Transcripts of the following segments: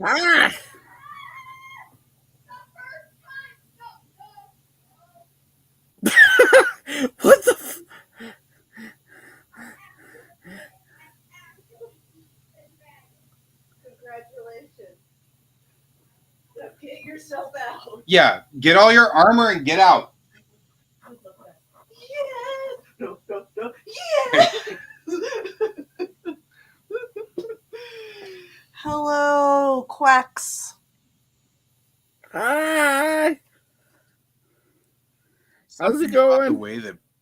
Ah! What the? Congratulations. Now get yourself out. Yeah, get all your armor and get out. Yes. No, no, no. Yes. Hello, quacks. Hi. How's it Something about the going? way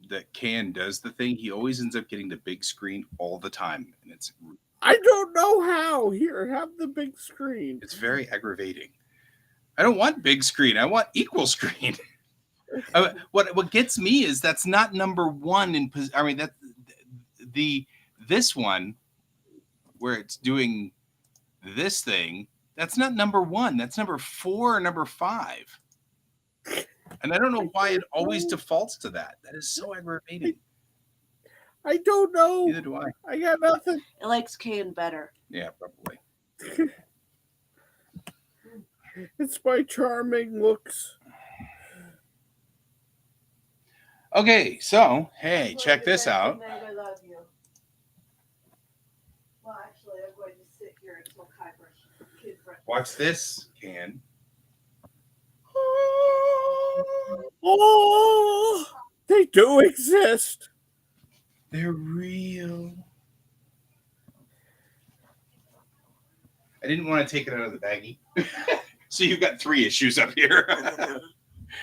that Can does the thing, he always ends up getting the big screen all the time, and I don't know how. Here, have the big screen. it's very aggravating. I don't want big screen. I want equal screen. What gets me is that's not number one in. I mean that this one where it's doing this thing. That's not number one. That's number 4 or number 5. And I don't know why it always defaults to that. That is so aggravating. I don't know. Neither do I. I got nothing. It likes Kane better. Yeah, probably. It's my charming looks. Okay, so hey, check this out. Good night, I love you. Well, actually, I'm going to sit here until Kai brushes kid breakfast. Watch this, Can. Oh, they do exist. They're real. I didn't want to take it out of the baggie. So you've got 3 issues up here.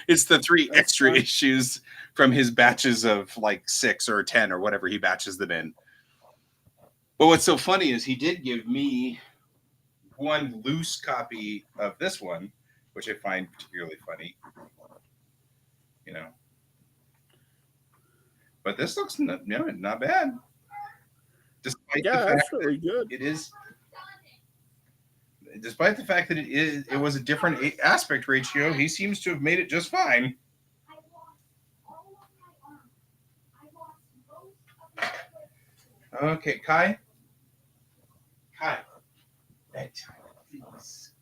It's the 3 extra issues from his batches of like 6 or 10 or whatever he batches them in. But what's so funny is he did give me one loose copy of this one, which I find particularly funny. You know. But this looks not bad. Despite the fact that's really good. it is, despite the fact that it was a different aspect ratio, he seems to have made it just fine. Okay, Kai, bedtime, please.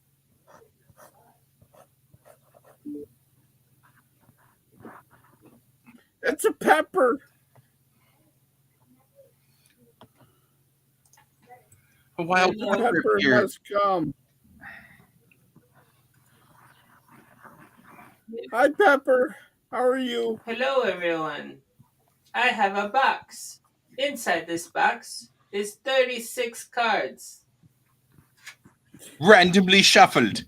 It's a pepper. A wild Pepper here. has come. Hi, Pepper. How are you? Hello, everyone. I have a box. Inside this box is 36 cards. Randomly shuffled.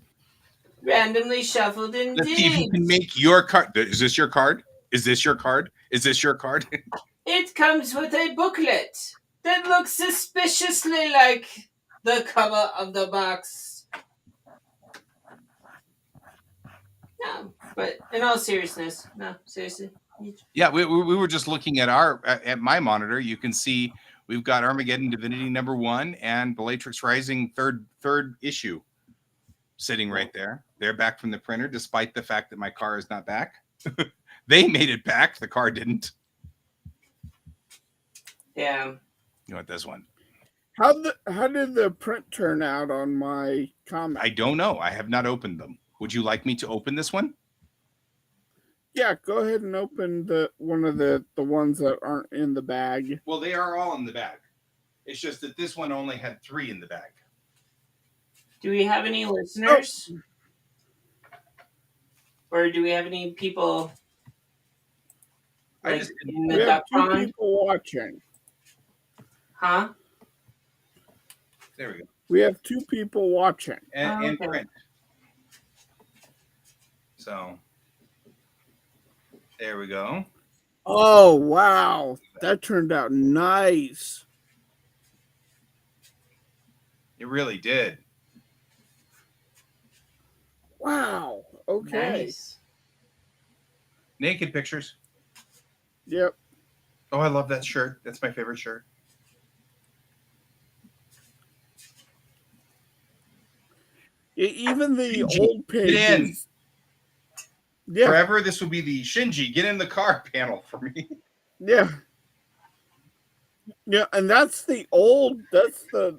Randomly shuffled indeed. Let's see if you can make your card. Is this your card? Is this your card? Is this your card? It comes with a booklet that looks suspiciously like the cover of the box. No, but in all seriousness, no, seriously. Yeah, we were just looking at my monitor. You can see we've got Armageddon Divinity #1 and Bellatrix Rising third issue sitting right there. They're back from the printer, despite the fact that my car is not back. They made it back. The car didn't. Yeah. You want this one? How did the print turn out on my comic? I don't know. I have not opened them. Would you like me to open this one? Yeah, go ahead and open one of the ones that aren't in the bag. Well, they are all in the bag. It's just that this one only had 3 in the bag. Do we have any listeners? Oh. Or do we have any people like in the we have 2 people watching. Huh? There we go. We have 2 people watching. And print. So there we go. Oh, wow. That turned out nice. It really did. Wow. Okay. Nice. Naked pictures. Yep. Oh, I love that shirt. That's my favorite shirt. Even the Shinji, old pages. Get in. Yeah. Forever, this will be the Shinji, get in the car panel for me. Yeah. Yeah, and that's the old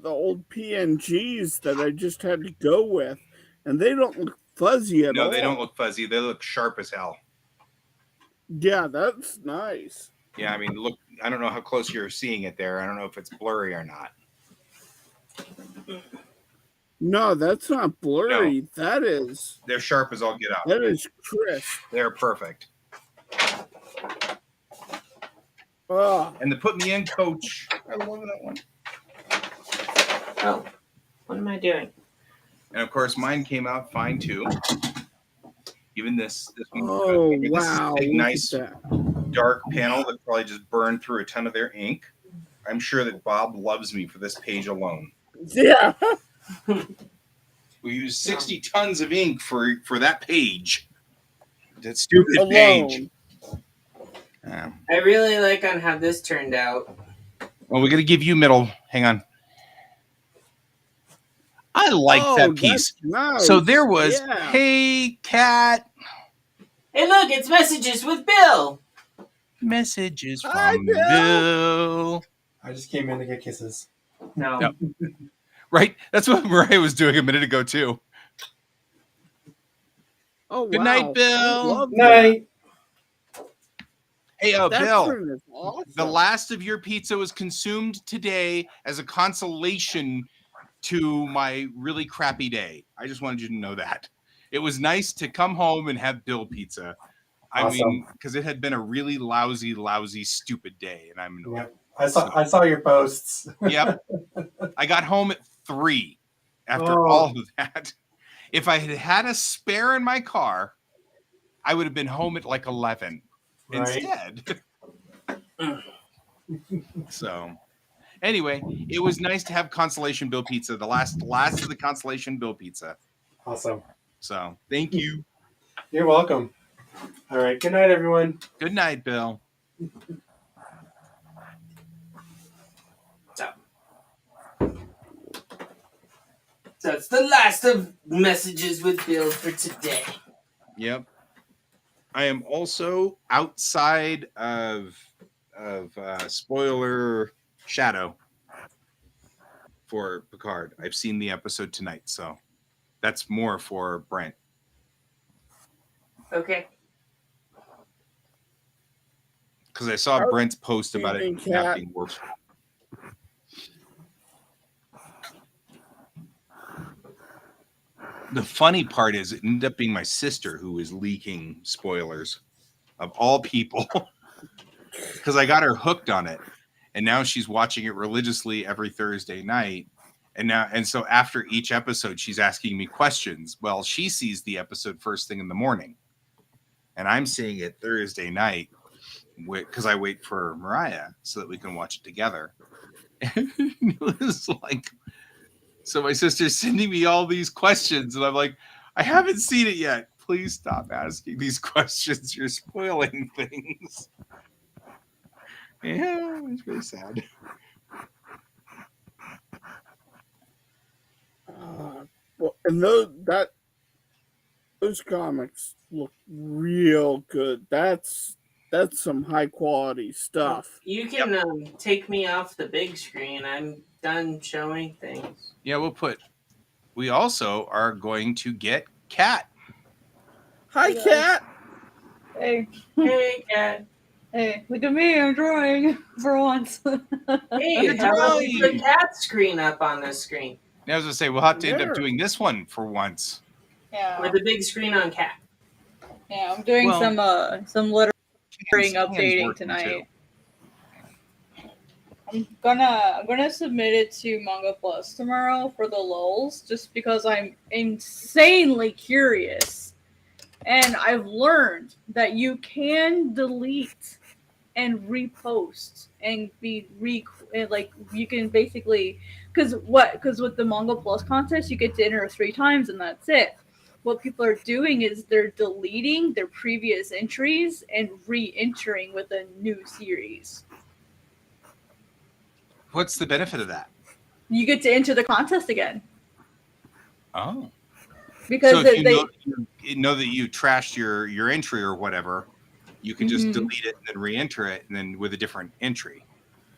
old PNGs that I just had to go with, and they don't look fuzzy at No, all. they don't look fuzzy. They look sharp as hell. Yeah, that's nice. Yeah, I mean, look. I don't know how close you're seeing it there. I don't know if it's blurry or not. No, that's not blurry. That is They're sharp as all get out. crisp. They're perfect. Oh, And the Put Me In Coach. I love that one. Oh, what am I doing? And of course, mine came out fine too. Even this one. oh This wow! is a big, Look nice, at that. dark panel that probably just burned through a ton of their ink. I'm sure that Bob loves me for this page alone. Yeah. We used 60 tons of ink for that page. That stupid Alone. page. I really like on how this turned out. Well, we're gonna give you middle. Hang on. I like that piece. Nice. So there was, yeah. Hey, cat. Hey, look, it's messages with Bill. Messages from Hi, Bill. I just came in to get kisses. No. Yep. Right? That's what Mariah was doing a minute ago, too. Oh, Good wow. night, Bill. I love Night. Hey, that. Bill. Print is awesome. The last of your pizza was consumed today as a consolation to my really crappy day. I just wanted you to know that. It was nice to come home and have Bill pizza. I Awesome. mean, because it had been a really lousy, stupid day, and I'm annoyed. Yep. I saw your posts. Yep. I got home at 3 after Oh. all of that. If I had had a spare in my car, I would have been home at like 11 Right. instead. So, anyway, it was nice to have Consolation Bill pizza, the last of the Consolation Bill pizza. Awesome. So, thank you. You're welcome. All right. Good night, everyone. Good night, Bill. So it's the last of messages with Bill for today. Yep. I am also outside of spoiler shadow for Picard. I've seen the episode tonight, so that's more for Brent. Okay. Because I saw Brent's post about it Evening, not cat. being worth. The funny part is it ended up being my sister who was leaking spoilers of all people. Because I got her hooked on it. And now she's watching it religiously every Thursday night. And so after each episode, she's asking me questions. Well, she sees the episode first thing in the morning. And I'm seeing it Thursday night because I wait for Mariah so that we can watch it together. And it was like, so my sister's sending me all these questions, and I'm like, I haven't seen it yet. Please stop asking these questions. You're spoiling things. Yeah, it's very sad. Well, and those comics look real good. That's some high quality stuff. You can take me off the big screen. I'm done showing things. Yeah, we also are going to get Cat. Hi, Cat. Hey, Hey, Cat. hey, look at me, I'm drawing for once. Hey, how about we put Cat's screen up on this screen? I was going to say, we'll have to end up There. doing this one for once. Yeah, With the big screen on Cat. yeah, I'm doing some lettering Hands updating working tonight. I'm gonna submit it to Manga Plus tomorrow for the lulz, just because I'm insanely curious, and I've learned that you can delete and repost and like you can basically because with the Manga Plus contest you get to enter 3 times and that's it. What people are doing is they're deleting their previous entries and re-entering with a new series. What's the benefit of that? You get to enter the contest again Oh. because So if they you know that you trashed your entry or whatever, you can just Mhm. delete it and then re-enter it and then with a different entry.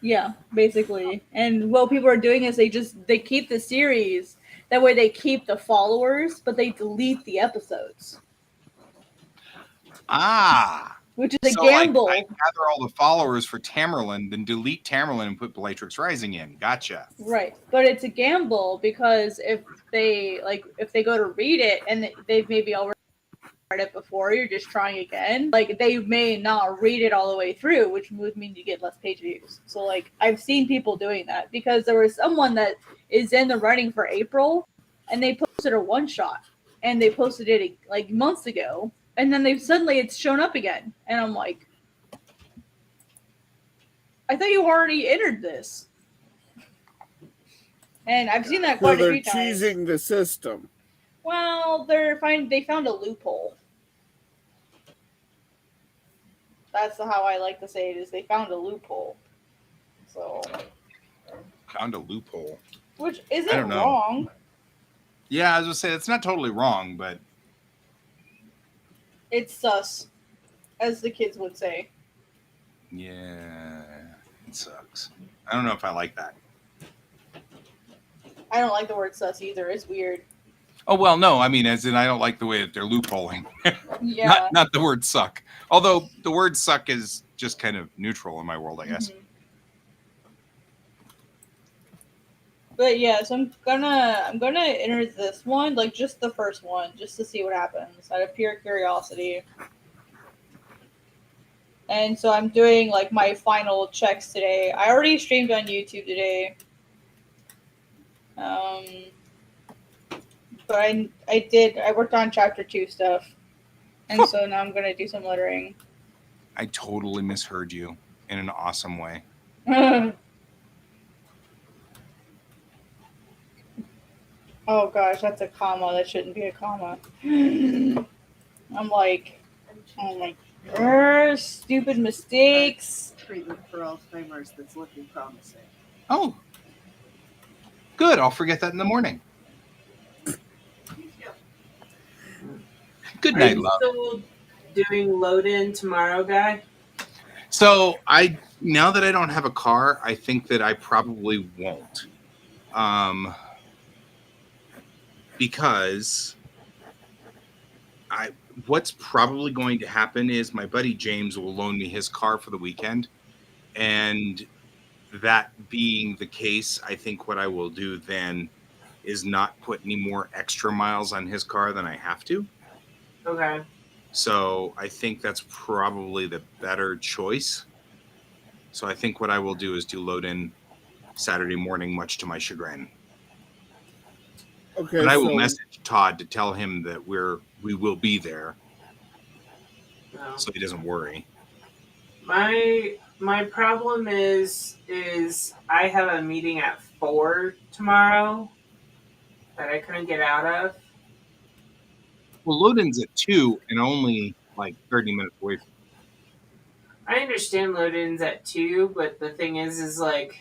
Yeah, basically. And what people are doing is they keep the series. That way they keep the followers, but they delete the episodes, Ah, which is a so like I gamble. gather all the followers for Tamerlane, then delete Tamerlane and put Bellatrix Rising in. Gotcha. Right. But it's a gamble because if they go to read it and they've maybe already read it before, you're just trying again. Like they may not read it all the way through, which would mean you get less page views. So like I've seen people doing that because there was someone that is in the running for April and they posted a one shot and they posted it like months ago and then it's shown up again and I'm like, I thought you already entered this. And I've seen that So quite a they're few times. cheesing the system. Well, they found a loophole. That's how I like to say it, is they found a loophole. So, Found a loophole. which I isn't don't know. wrong. Yeah, I was gonna say it's not totally wrong, but It's sus, as the kids would say. yeah, it sucks. I don't know if I like that. I don't like the word sus either. It's weird. Oh well, no, I mean, as in I don't like the way that they're loopholing. Yeah. not the word suck. Although the word suck is just kind of neutral in my world, I guess. Mhm. But yeah, so I'm gonna enter this one, like just the first one, just to see what happens out of pure curiosity. And so I'm doing like my final checks today. I already streamed on YouTube today. But I worked on chapter 2 stuff. And so now I'm gonna do some lettering. I totally misheard you in an awesome way. Oh gosh, that's a comma. That shouldn't be a comma. I'm like, oh my stupid mistakes. Treatment for Alzheimer's that's looking promising. Oh, good. I'll forget that in the morning. Good Are night, you love. still doing load in tomorrow, guy? So now that I don't have a car, I think that I probably won't. Because what's probably going to happen is my buddy James will loan me his car for the weekend. And that being the case, I think what I will do then is not put any more extra miles on his car than I have to. Okay. So I think that's probably the better choice. So I think what I will do is do load in Saturday morning, much to my chagrin. Okay, And I will so message Todd to tell him that we will be there, No. so he doesn't worry. My problem is I have a meeting at 4 tomorrow that I couldn't get out of. Well, load-in's at 2 and only like 30 minutes away from I understand load-ins at 2, but the thing is like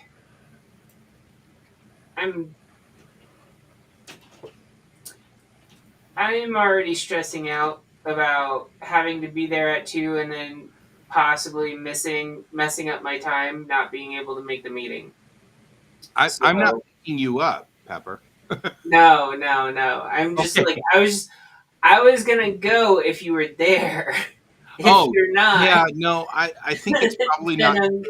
I'm already stressing out about having to be there at 2 and then possibly messing up my time, not being able to make the meeting. I'm not picking you up, Pepper. No. I'm just Okay. like I was gonna go if you were there. If you're not, yeah, no, I think it's probably then not I'm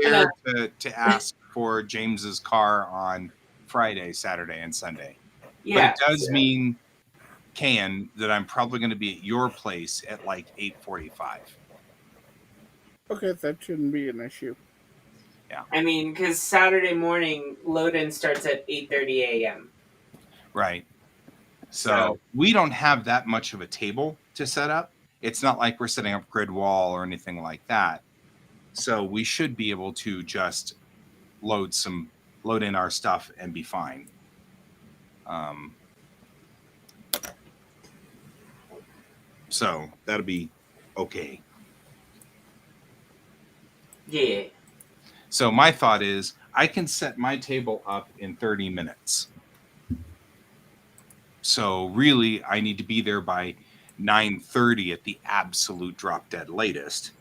fair to ask for James's car on Friday, Saturday, and Sunday. yeah. But it does mean, Ken, that I'm probably going to be at your place at like 8:45. okay, that shouldn't be an issue. I mean, because Saturday morning load-in starts at 8:30 a.m. Right. So we don't have that much of a table to set up. It's not like we're setting up grid wall or anything like that. So we should be able to just load in our stuff and be fine. So that'll be okay. Yeah. So my thought is I can set my table up in 30 minutes. So really I need to be there by 9:30 at the absolute drop dead latest.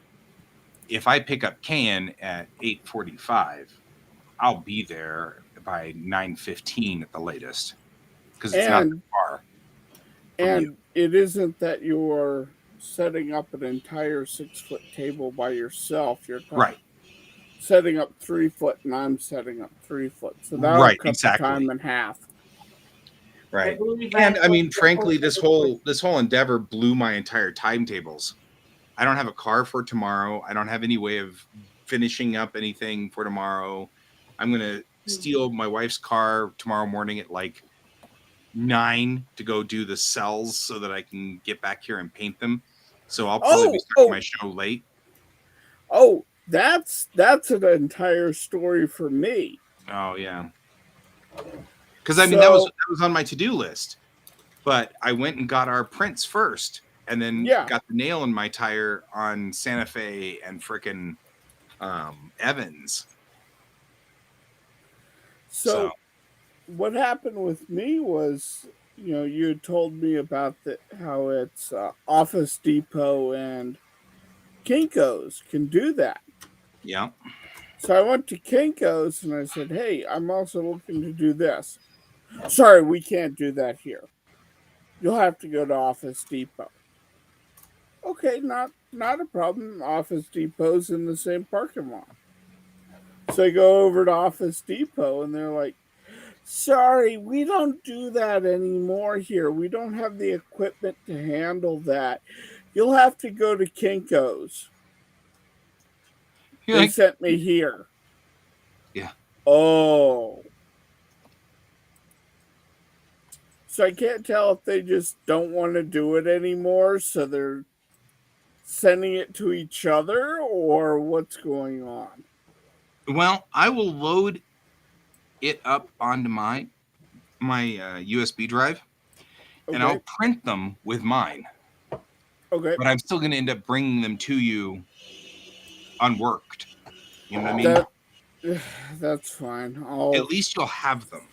If I pick up Can at 8:45, I'll be there by 9:15 at the latest because it's not that And far from you. and it isn't that you're setting up an entire 6 foot table by yourself. You're Right. setting up 3 foot, and I'm setting up 3 foot. So that'll Right. cut the Exactly. time in half. I Right. believe And that's I what mean, the frankly, whole this whole endeavor blew my entire timetables. I don't have a car for tomorrow. I don't have any way of finishing up anything for tomorrow. I'm gonna steal my wife's car tomorrow morning at like 9 to go do the cells so that I can get back here and paint them. So I'll probably be starting my show late. Oh, that's an entire story for me. Oh yeah. Because I mean that So was on my to-do list. But I went and got our prints first and then yeah. got the nail in my tire on Santa Fe and frickin' Evans. So what happened with me was, you had told me about how it's Office Depot and Kinko's can do that. Yeah. So I went to Kinko's and I said, "Hey, I'm also looking to do this." Sorry, we can't do that here. You'll have to go to Office Depot. Okay, not a problem. Office Depot's in the same parking lot. So I go over to Office Depot and they're like, "Sorry, we don't do that anymore here. We don't have the equipment to handle that. You'll have to go to Kinko's." You're They like, sent me here. yeah. Oh. So I can't tell if they just don't want to do it anymore, so they're sending it to each other, or what's going on. Well, I will load it up onto my USB drive, and I'll Okay. print them with mine. Okay. But I'm still going to end up bringing them to you unworked. You know what I mean? That's fine. At least you'll have them.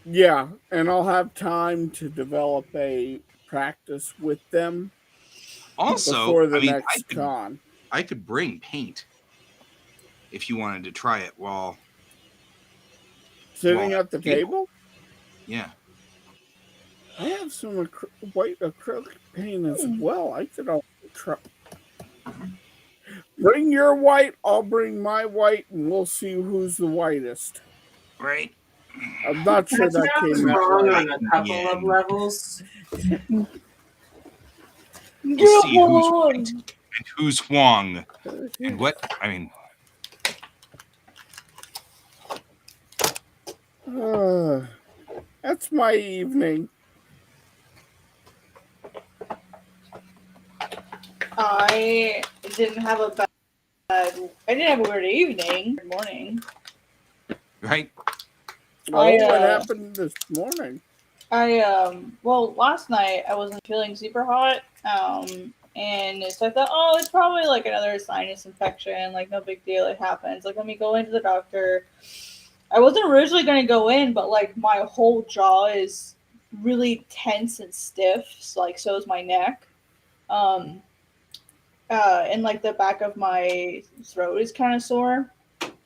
Yeah, and I'll have time to develop a practice with them Also, before the I mean, next con. I could bring paint if you wanted to try it while Sitting at the table? Yeah. I have some white acrylic paint as well. I could also try. Bring your white, I'll bring my white, and we'll see who's the whitest. Right. I'm not sure that sounds came out wrong right. on a couple of levels. We'll see who's right and who's wrong. And what, I mean. That's my evening. I didn't have a weird evening. Good morning. Right. What happened this morning? Well, last night I wasn't feeling super hot. And so I thought, oh, it's probably like another sinus infection. Like, no big deal. It happens. Like, let me go into the doctor. I wasn't originally going to go in, but like my whole jaw is really tense and stiff. So, like, so is my neck. And like the back of my throat is kind of sore.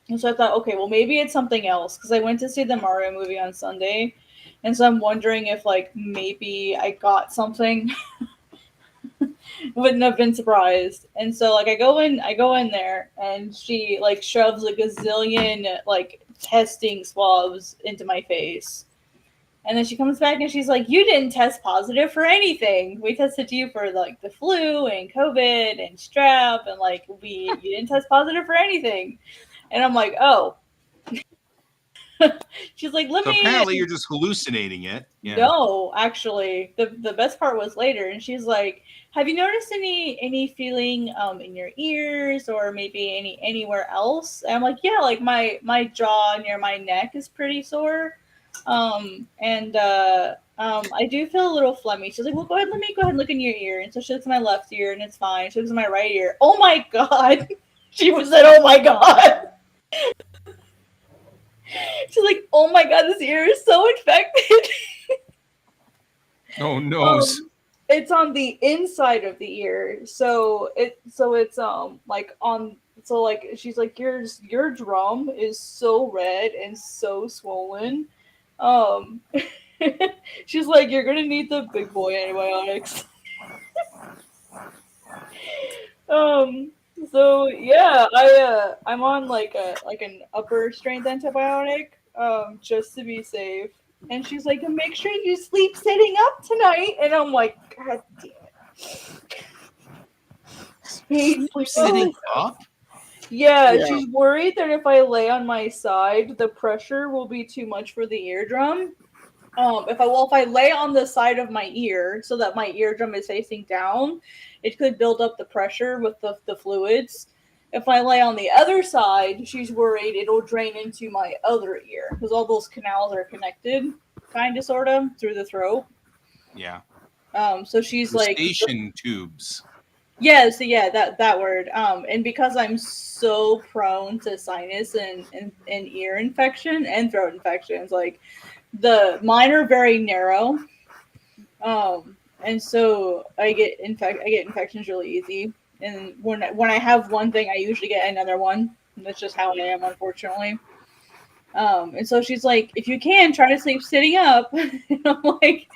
And so I thought, okay, well, maybe it's something else. Because I went to see the Mario movie on Sunday. And so I'm wondering if, like, maybe I got something. Wouldn't have been surprised. And so, like, I go in there, and she, like, shoves a gazillion, like, testing swabs into my face. And then she comes back and she's like, "You didn't test positive for anything. We tested you for, like, the flu and COVID and strep, and, like, you didn't test positive for anything." And I'm like, "Oh." She's like, "Let me." Apparently, you're just hallucinating it. Yeah. No, actually, the best part was later, and she's like, "Have you noticed any feeling in your ears or maybe anywhere else?" And I'm like, "Yeah, like my jaw near my neck is pretty sore, and I do feel a little phlegmy." She's like, "Well, let me go ahead and look in your ear." And so she looks at my left ear, and it's fine. She looks at my right ear. Oh my god, she said, "Oh my god." She's like, "Oh my god, this ear is so infected." Oh no. it's on the inside of the ear, so it's like on, so like she's like, your drum is so red and so swollen. um she's like, you're gonna need the big boy antibiotics. um so yeah, I'm on like an upper strength antibiotic, just to be safe. And she's like, and make sure you sleep sitting up tonight. And I'm like, God damn it. Hate Sleep sitting up? Yeah, Yeah. she's worried that if I lay on my side, the pressure will be too much for the eardrum. If I lay on the side of my ear so that my eardrum is facing down, it could build up the pressure with the fluids. If I lay on the other side, she's worried it'll drain into my other ear because all those canals are connected, kind of, sort of, through the throat. Yeah. So she's like, Eustachian tubes. yeah, so yeah, that word. And because I'm so prone to sinus and ear infection and throat infections, like mine are very narrow. And so I get infections really easy. And when I have one thing, I usually get another one. And that's just how I am, unfortunately. And so she's like, if you can, try to sleep sitting up. And I'm like,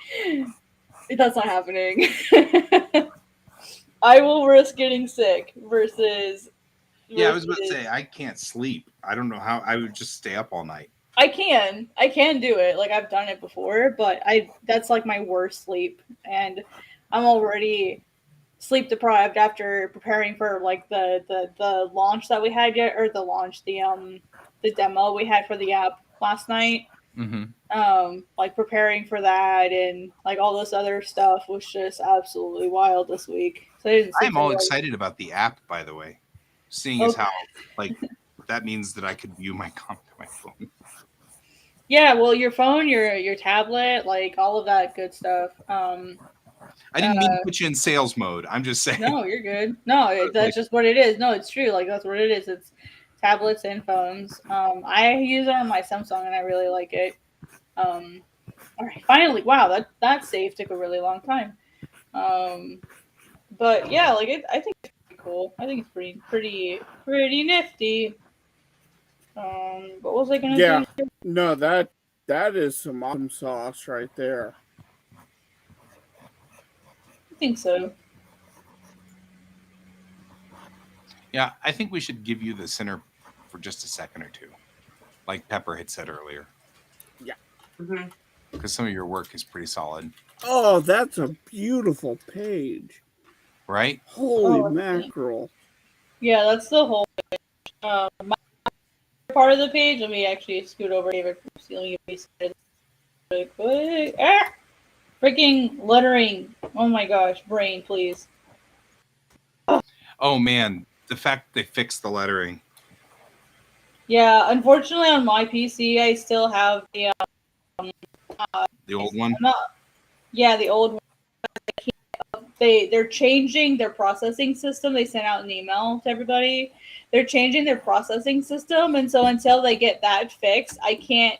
that's not happening. I will risk getting sick versus. Yeah, I was about to say, I can't sleep. I don't know how. I would just stay up all night. I can do it. Like, I've done it before, but that's like my worst sleep, and I'm already sleep deprived after preparing for like the launch that we had yet, or the demo we had for the app last night. Mm-hmm. Like preparing for that and like all this other stuff was just absolutely wild this week. So I'm all excited about the app, by the way. Seeing as how like that means that I could view my phone. Yeah, well, your phone, your tablet, like all of that good stuff. I didn't mean to put you in sales mode. I'm just saying. No, you're good. No, that's just what it is. No, it's true. Like, that's what it is. It's tablets and phones. I use it on my Samsung and I really like it. All right, finally, wow, that save took a really long time. But yeah, like I think it's pretty cool. I think it's pretty nifty. What was I gonna Yeah. say? No, that is some awesome sauce right there. I think so. Yeah, I think we should give you the center for just a second or two, like Pepper had said earlier. Yeah. Mm-hmm. Because some of your work is pretty solid. Oh, that's a beautiful page. Right? Holy mackerel. Yeah, that's the whole page. My part of the page, let me actually scoot over David from stealing a piece really quick. Ah! Freaking lettering. Oh my gosh, brain, please. Oh man, the fact they fixed the lettering. Yeah, unfortunately on my PC I still have the old one. Yeah, the old one. They're changing their processing system. They sent out an email to everybody. They're changing their processing system, and so until they get that fixed, I can't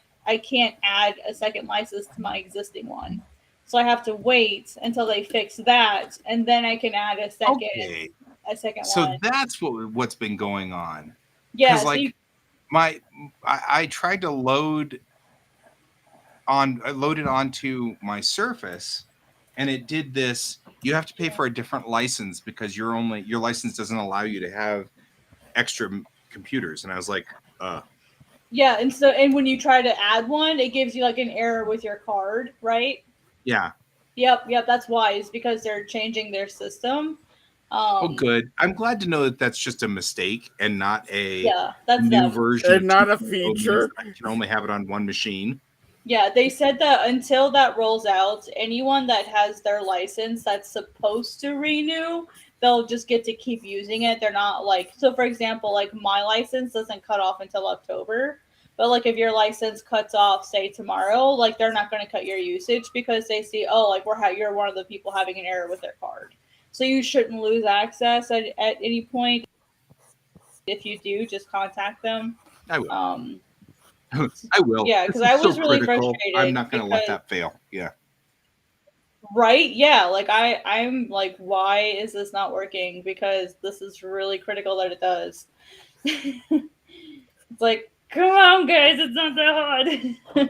add a second license to my existing one. So I have to wait until they fix that, and then I can add a second one. So that's what's been going on. Yeah, like I tried to load it onto my Surface, and it did this. You have to pay for a different license because your license doesn't allow you to have extra computers. And I was like, Yeah, and when you try to add one, it gives you like an error with your card, right? Yeah. Yep. That's why. It's because they're changing their system. Oh, good. I'm glad to know that that's just a mistake and not a that's new version. And not a feature. I can only have it on one machine. Yeah, they said that until that rolls out, anyone that has their license that's supposed to renew, they'll just get to keep using it. They're not like, so for example, like my license doesn't cut off until October. But like if your license cuts off, say tomorrow, like they're not going to cut your usage because they see, oh, like you're one of the people having an error with their card. So you shouldn't lose access at any point. If you do, just contact them. I will. I will. Yeah, because I was really frustrated. I'm not going to let that fail. Yeah. Right? Yeah, like I'm like, why is this not working? Because this is really critical that it does. It's like, come on, guys, it's not that hard.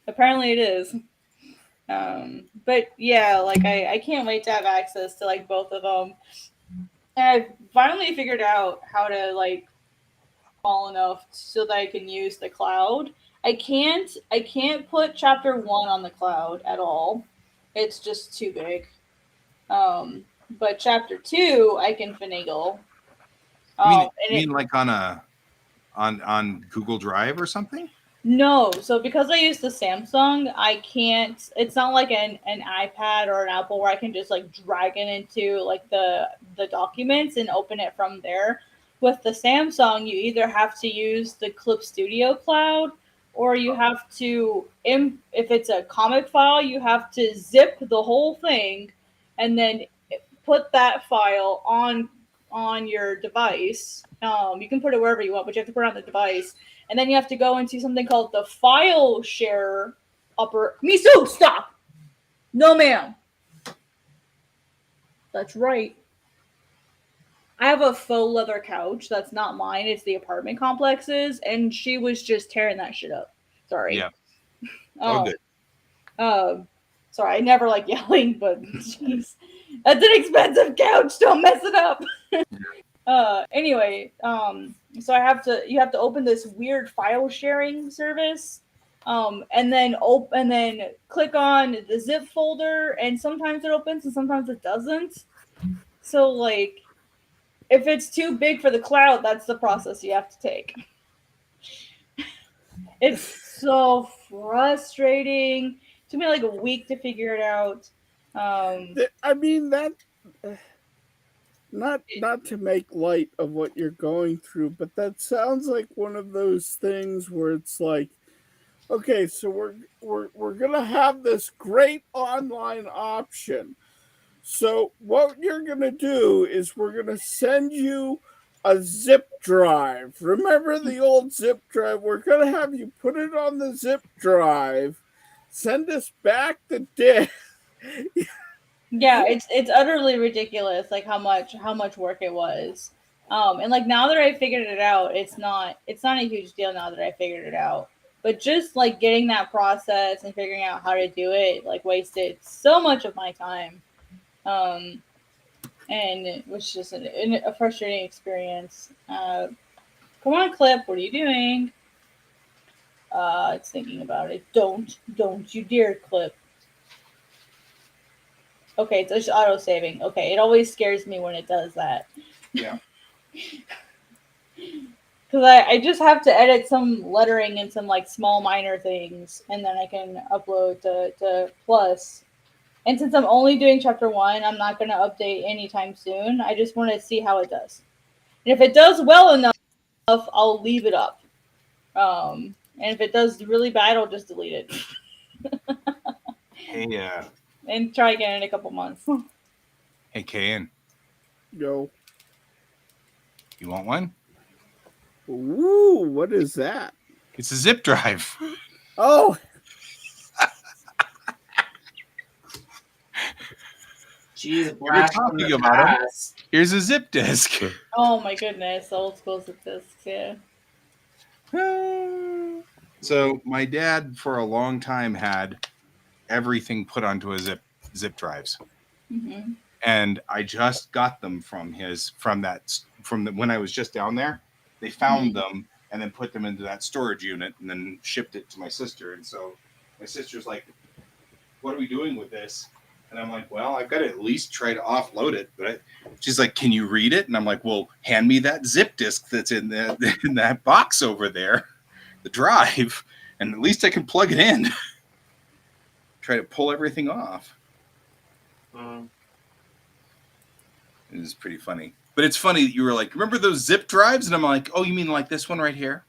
Apparently, it is. But yeah, like I can't wait to have access to like both of them. And I've finally figured out how to like small enough so that I can use the cloud. I can't put chapter 1 on the cloud at all. It's just too big. But chapter 2 I can finagle. You And mean it like on a on Google Drive or something? No, so because I use the Samsung, I can't. It's not like an iPad or an Apple where I can just like drag it into like the documents and open it from there. With the Samsung, you either have to use the Clip Studio Cloud, or you have to if it's a comic file, you have to zip the whole thing, and then put that file on your device. You can put it wherever you want, but you have to put it on the device, and then you have to go into something called the file share upper. Misu, stop! No, ma'am. That's right. I have a faux leather couch that's not mine. It's the apartment complex's, and she was just tearing that shit up. Sorry. Yeah. Oh, Um, good. sorry, I never like yelling, but jeez, that's an expensive couch. Don't mess it up. Anyway, so you have to open this weird file sharing service, and then click on the zip folder, and sometimes it opens and sometimes it doesn't. So like, if it's too big for the cloud, that's the process you have to take. It's so frustrating. It took me like a week to figure it out. I mean that. Not to make light of what you're going through, but that sounds like one of those things where it's like, okay, so we're gonna have this great online option. So what you're gonna do is we're gonna send you a zip drive. Remember the old zip drive? We're gonna have you put it on the zip drive, send us back the disk. Yeah, it's utterly ridiculous, like how much work it was. And like now that I figured it out, it's not a huge deal now that I figured it out. But just like getting that process and figuring out how to do it, like wasted so much of my time. Um, and it was just a frustrating experience. Come on, Clip, what are you doing? It's thinking about it. Don't you dare, Clip. Okay, it's just auto saving. Okay, it always scares me when it does that. Yeah. Because I just have to edit some lettering and some like small minor things, and then I can upload to Plus. And since I'm only doing chapter 1, I'm not going to update anytime soon. I just want to see how it does. And if it does well enough, I'll leave it up. And if it does really bad, I'll just delete it. Hey, And try again in a couple months. hey, Kayan, Yo, you want one? ooh, what is that? It's a zip drive. Oh, Jeez, We're blast from talking the about 'em. past. Here's a zip disk. Oh my goodness, old school zip discs, yeah. So my dad, for a long time, had everything put onto a zip drives, Mm-hmm. and I just got them from when I was just down there. They found them and then put them into that storage unit and then shipped it to my sister. And so my sister's like, "What are we doing with this?" And I'm like, "Well, I've got to at least try to offload it." But she's like, "Can you read it?" And I'm like, "Well, hand me that zip disk that's in that box over there, the drive, and at least I can plug it in." Try to pull everything off. Mm. It was pretty funny. But it's funny that you were like, "Remember those zip drives?" And I'm like, "Oh, you mean like this one right here?"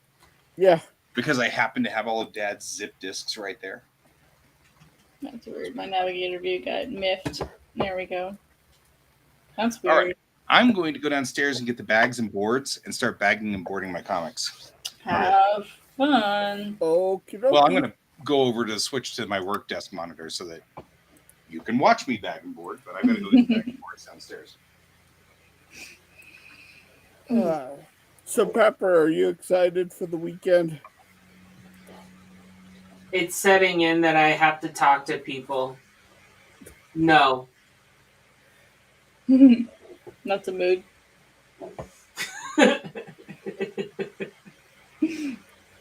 yeah. Because I happen to have all of Dad's zip disks right there. That's weird. My navigator view got miffed. There we go. That's weird. All right. I'm going to go downstairs and get the bags and boards and start bagging and boarding my comics. Have fun. Okay. Well, I'm going to go over to switch to my work desk monitor so that You can watch me bag and board, but I gotta go get the bag and boards downstairs. So, Pepper, are you excited for the weekend? It's setting in that I have to talk to people. No. That's a mood.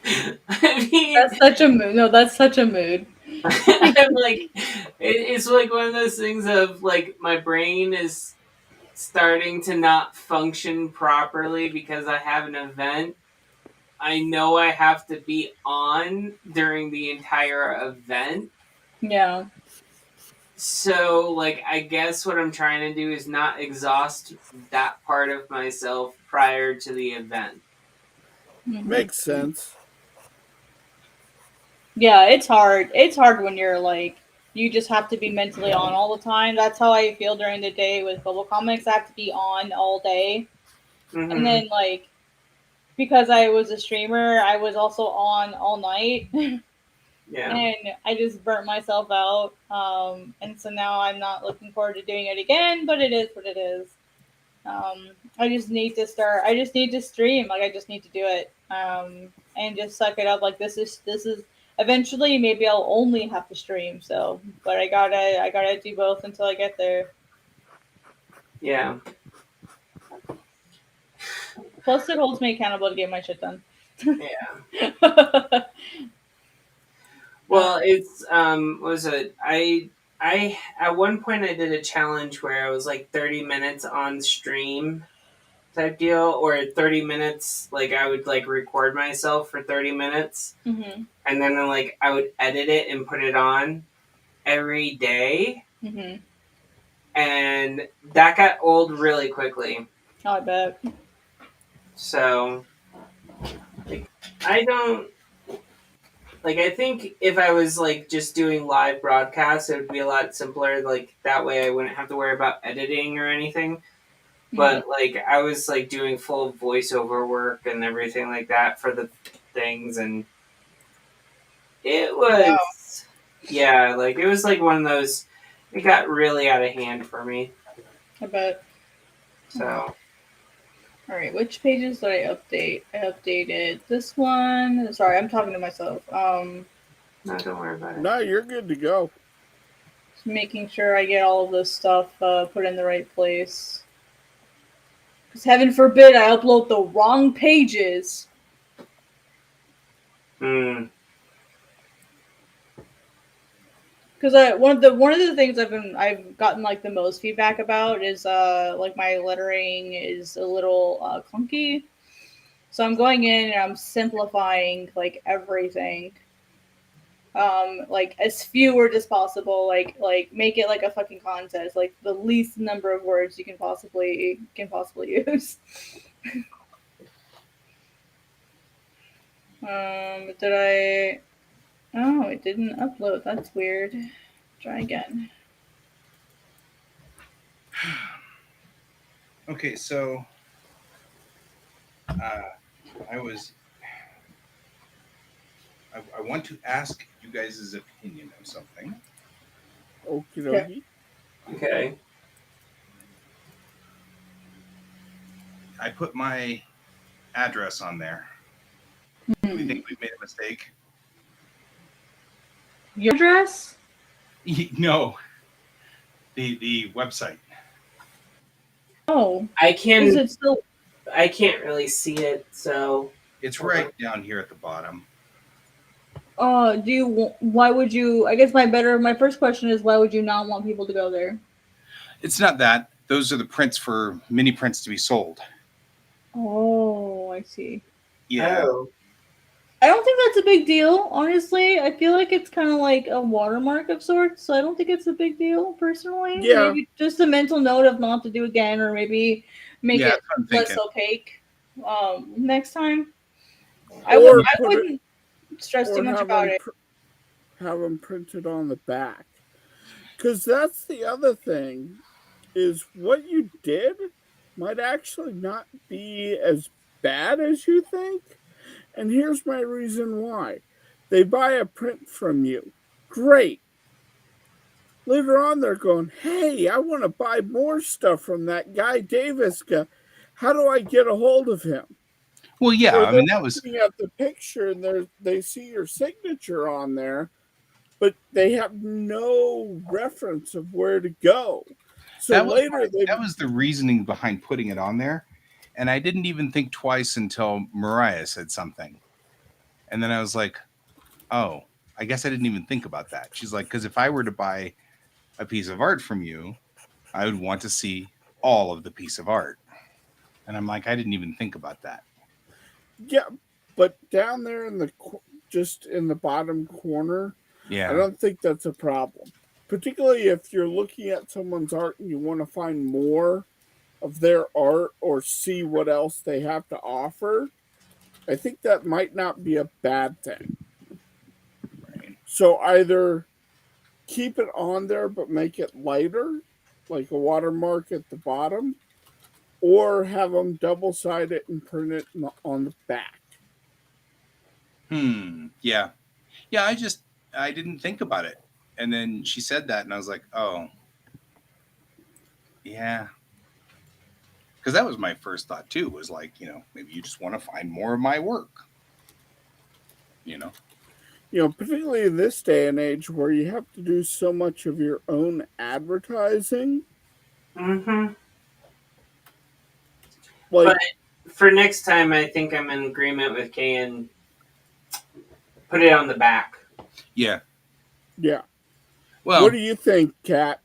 I mean, That's such a mood. No, that's such a mood. I'm like, it's like one of those things of like my brain is starting to not function properly because I have an event. I know I have to be on during the entire event. Yeah. So, like, I guess what I'm trying to do is not exhaust that part of myself prior to the event. Makes sense. Yeah, it's hard. It's hard when you're like, you just have to be mentally on all the time. That's how I feel during the day with Bubble Comics. I have to be on all day. And then, like, because I was a streamer, I was also on all night. Yeah. And I just burnt myself out. And so now I'm not looking forward to doing it again, but it is what it is. I just need to start. I just need to stream. Like I just need to do it. And just suck it up. Like this is eventually maybe I'll only have to stream. So, but I gotta do both until I get there. Yeah. Plus, it holds me accountable to get my shit done. Yeah. Well, it's what was it? I at one point I did a challenge where I was like 30 minutes on stream type deal, or 30 minutes like I would like record myself for 30 minutes Mm-hmm. and then like I would edit it and put it on every day. Mm-hmm. And that got old really quickly. Oh, I bet. So like I don't like I think if I was like just doing live broadcasts it would be a lot simpler, like that way I wouldn't have to worry about editing or anything. But like I was like doing full voiceover work and everything like that for the things, and it was yeah, like it was like one of those. It got really out of hand for me. I bet. So All right, which pages did I update? I updated this one. Sorry, I'm talking to myself. no, don't worry about it. No, you're good to go. Just making sure I get all of this stuff put in the right place. Because heaven forbid I upload the wrong pages. Hmm. Because one of the things I've gotten like the most feedback about is like my lettering is a little clunky. So I'm going in and I'm simplifying like everything. Like as few words as possible, like make it like a fucking contest, like the least number of words you can possibly use. Did I? Oh, it didn't upload. That's weird. Try again. Okay, so I want to ask you guys' opinion of something. Okie dokie. Okay. I put my address on there. Do we think we've made a mistake? Your address? No. The website. Oh, I is can. it still? I can't really see it, so It's right down here at the bottom. Do you? Why would you? I guess my first question is why would you not want people to go there? It's not that. Those are the prints for mini prints to be sold. Oh, I see. Yeah. Oh. I don't think that's a big deal, honestly. I feel like it's kind of like a watermark of sorts, so I don't think it's a big deal, personally. Yeah. Maybe just a mental note of not to do again, or maybe make Yeah, it that's what I'm less thinking. opaque next time. Or I put it- wouldn't stress Or too much about it. have them printed on the back. Because that's the other thing, is what you did might actually not be as bad as you think. And here's my reason why. They buy a print from you. Great. later on they're going, hey, I want to buy more stuff from that guy Davis guy. How do I get a hold of him? Well, yeah, Or I they're mean that was looking at the picture and they see your signature on there, but they have no reference of where to go. So that was later they that was the reasoning behind putting it on there, and I didn't even think twice until Mariah said something, and then I was like, oh, I guess I didn't even think about that. She's like, because if I were to buy a piece of art from you, I would want to see all of the piece of art, and I'm like, I didn't even think about that. yeah, but down there in the just in the bottom corner, I Yeah, don't think that's a problem. Particularly if you're looking at someone's art and you want to find more of their art or see what else they have to offer, I think that might not be a bad thing. right. So either keep it on there but make it lighter, like a watermark at the bottom, or have them double side it and print it on the back. Yeah, yeah. I didn't think about it, and then she said that, and I was like, oh, yeah, because that was my first thought too. Was like, maybe you just want to find more of my work. You know. Particularly in this day and age where you have to do so much of your own advertising. Mm-hmm. Like, But for next time, I think I'm in agreement with Kay and put it on the back. Yeah. yeah. What Well, do you think, Kat?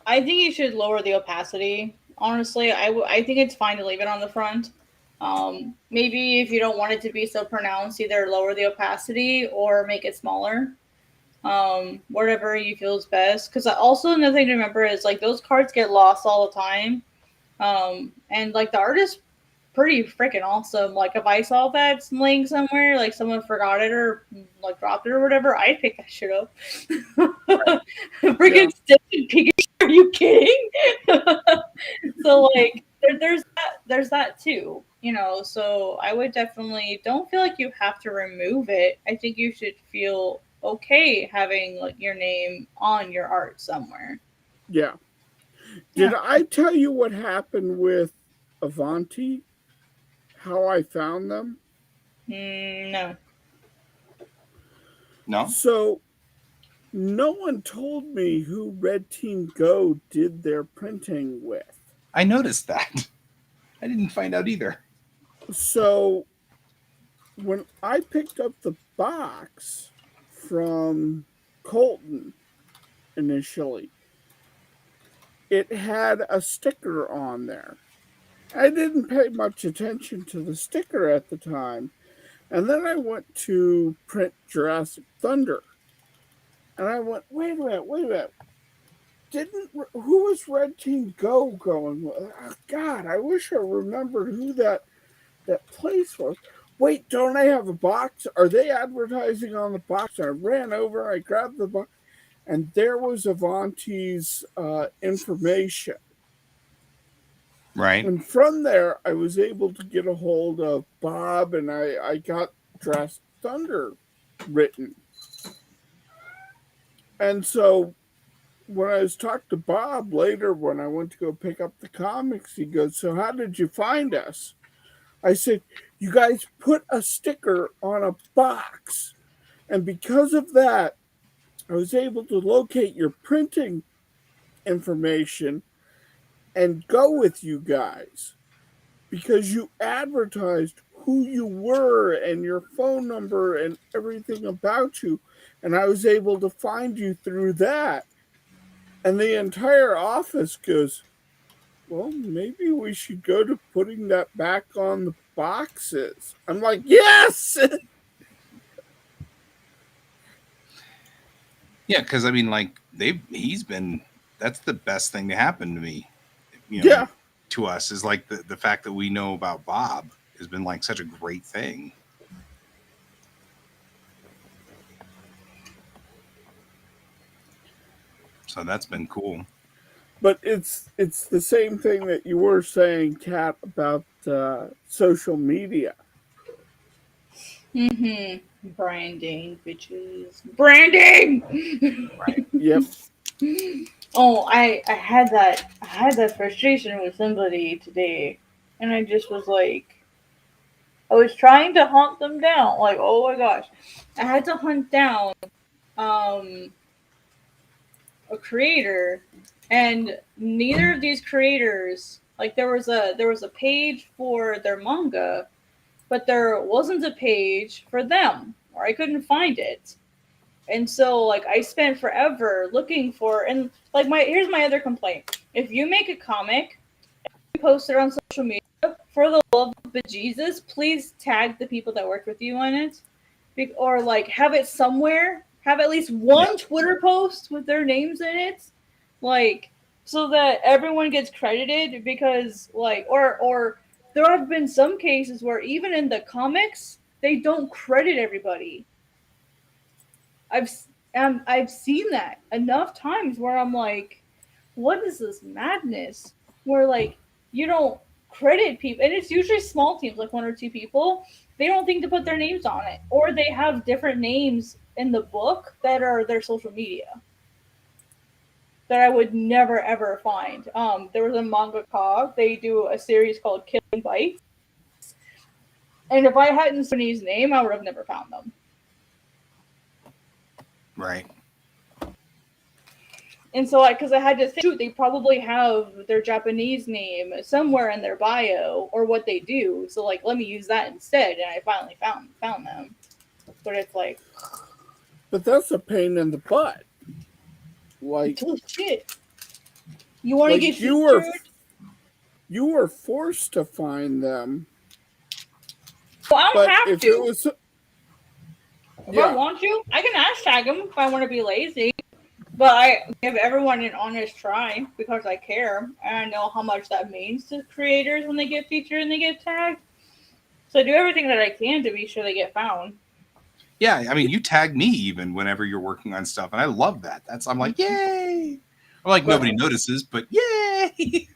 I think you should lower the opacity. Honestly, I think it's fine to leave it on the front. Maybe if you don't want it to be so pronounced, either lower the opacity or make it smaller. Whatever you feel is best. Because also another thing to remember is like those cards get lost all the time. And like the art is pretty freaking awesome. Like if I saw that laying somewhere, like someone forgot it or like dropped it or whatever, I'd pick that shit up. Yeah. Freaking Stitch and Pikachu, are you kidding? So like there's that too. So I would definitely don't feel like you have to remove it. I think you should feel okay having like your name on your art somewhere. Yeah. Did Yeah. I tell you what happened with Avanti? How I found them? No. no, So, no one told me who Red Team Go did their printing with. I noticed that. I didn't find out either. So, when I picked up the box from Colton initially, it had a sticker on there. I didn't pay much attention to the sticker at the time. And then I went to print Jurassic Thunder. And I went, wait a minute. Who was Red Team Go going with? Oh, God, I wish I remembered who that place was. Wait, don't I have a box? Are they advertising on the box? I ran over, I grabbed the box, and there was Avanti's information. Right. And from there, I was able to get a hold of Bob, and I got Jurassic Thunder written. And so when I was talking to Bob later, when I went to go pick up the comics, he goes, "So how did you find us?" I said, "You guys put a sticker on a box. And because of that, I was able to locate your printing information and go with you guys because you advertised who you were and your phone number and everything about you. And I was able to find you through that." And the entire office goes, "Well, maybe we should go to putting that back on the boxes." I'm like, yes! Yeah, because I mean, like he's been. That's the best thing to happen to me. Yeah. To us is like the fact that we know about Bob has been like such a great thing. So that's been cool. But it's the same thing that you were saying, Kat, about social media. Branding, bitches. Branding! Right. Yep. Oh, I had that frustration with somebody today, and I just was like, I was trying to hunt them down. Like, oh my gosh, I had to hunt down um a creator, and neither of these creators, like, there was a page for their manga, but there wasn't a page for them, or I couldn't find it. And so, like, I spent forever looking for, and like, here's my other complaint: if you make a comic, you post it on social media, for the love of Jesus, please tag the people that worked with you on it, or like have it somewhere. Have at least one Twitter post with their names in it, like, so that everyone gets credited. Because, like, or there have been some cases where even in the comics they don't credit everybody. I've I've seen that enough times where I'm like, what is this madness? Where, like, you don't credit people, and it's usually small teams, like one or two people. They don't think to put their names on it, or they have different names in the book that are their social media that I would never ever find. There was a mangaka. They do a series called Killing Bites, and if I hadn't seen his name, I would have never found them. Right. And so, like, because I had to think, shoot, they probably have their Japanese name somewhere in their bio or what they do. So, like, let me use that instead. And I finally found them. But it's like, But that's a pain in the butt. Like, oh shit, you want to like get you were forced to find them. Well, I don't But have if to. it was, If I want to, I can hashtag them if I want to be lazy. But I give everyone an honest try because I care and I know how much that means to creators when they get featured and they get tagged. So I do everything that I can to be sure they get found. Yeah, I mean, you tag me even whenever you're working on stuff, and I love that. I'm like, yay! I'm like, nobody notices, but yay!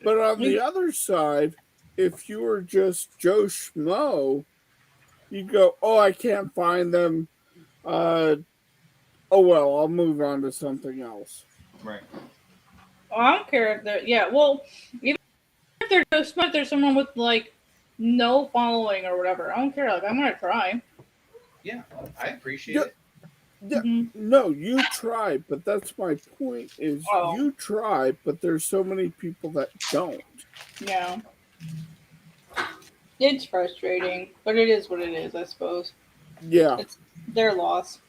but on the other side, if you were just Joe Schmo, you'd go, "Oh, I can't find them. Oh well, I'll move on to something else." Right. Oh, I don't care if they're, yeah, well, even if they're just smart, there's someone with, like, no following or whatever. I don't care. Like, I'm gonna try. Yeah, I appreciate Yeah, it. yeah. Mm-hmm. No, you try, but that's my point. Is Oh, you try, but there's so many people that don't. yeah. It's frustrating, but it is what it is, I suppose. Yeah. It's their loss.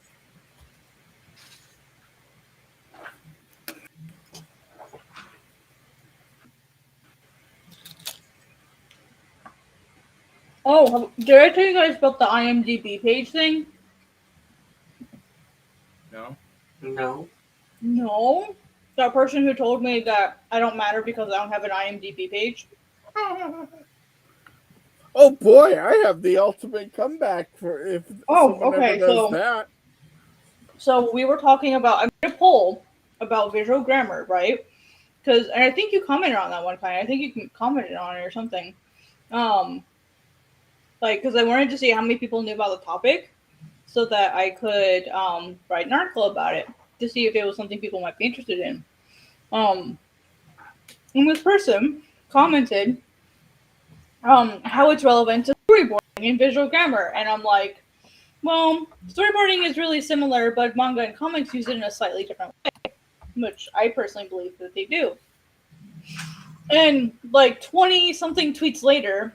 Oh, did I tell you guys about the IMDb page thing? No. No. No. That person who told me that I don't matter because I don't have an IMDb page. Oh boy, I have the ultimate comeback for if Oh, someone ever okay. does that. So we were talking about, I made a poll about visual grammar, right? Because, and I think you commented on that one time. I think you commented on it or something. Um, like, because I wanted to see how many people knew about the topic, so that I could write an article about it to see if it was something people might be interested in. And this person commented how it's relevant to storyboarding and visual grammar, and I'm like, well, storyboarding is really similar, but manga and comics use it in a slightly different way, which I personally believe that they do. And like 20 something tweets later,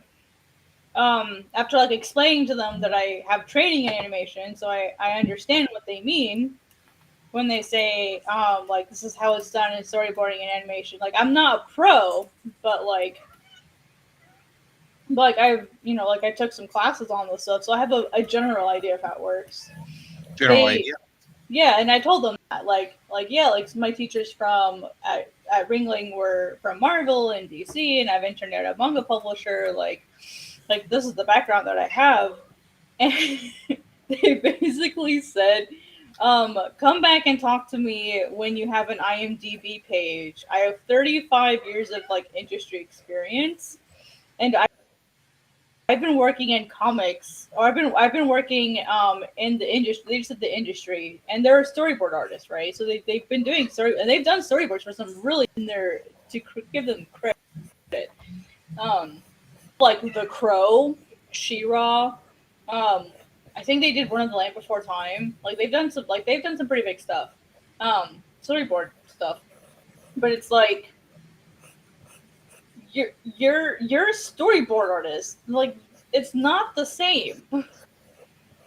after like explaining to them that I have training in animation, so I understand what they mean when they say like, this is how it's done in storyboarding and animation. Like, I'm not a pro, but like I've, like, I took some classes on this stuff, so I have a general idea of how it works. General idea. Yeah, and I told them that, like yeah, like my teachers from at Ringling were from Marvel and DC, and I've interned at a manga publisher. Like this is the background that I have, and they basically said, come back and talk to me when you have an IMDb page. I have 35 years of like industry experience, and I've been working in comics, or I've been working in the industry. They just said the industry, and they're storyboard artists, right? So they've been doing story, and they've done storyboards for some really in there to give them credit. Like The Crow, She-Ra. I think they did One of the Land Before Time. Like they've done some pretty big stuff, storyboard stuff. But it's like you're a storyboard artist. Like it's not the same.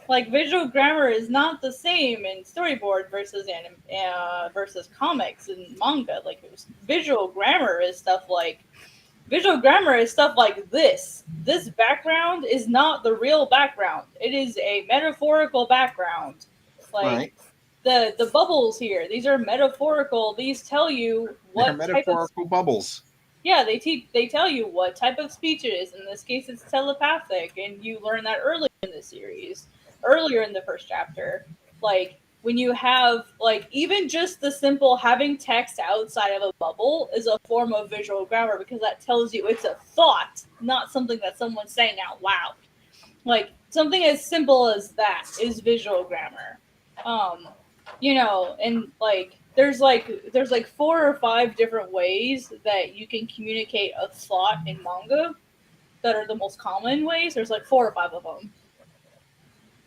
Like visual grammar is not the same in storyboard versus comics and manga. Like visual grammar is stuff like this. This background is not the real background. It is a metaphorical background. Like the bubbles here, these are metaphorical. These tell you They're what metaphorical bubbles. Yeah, they tell you what type of speech it is. In this case, it's telepathic, and you learn that early in the series, earlier in the first chapter. Like when you have like even just the simple having text outside of a bubble is a form of visual grammar because that tells you it's a thought, not something that someone's saying out loud. Like something as simple as that is visual grammar. And there's like 4 or 5 different ways that you can communicate a thought in manga that are the most common ways. There's like 4 or 5 of them.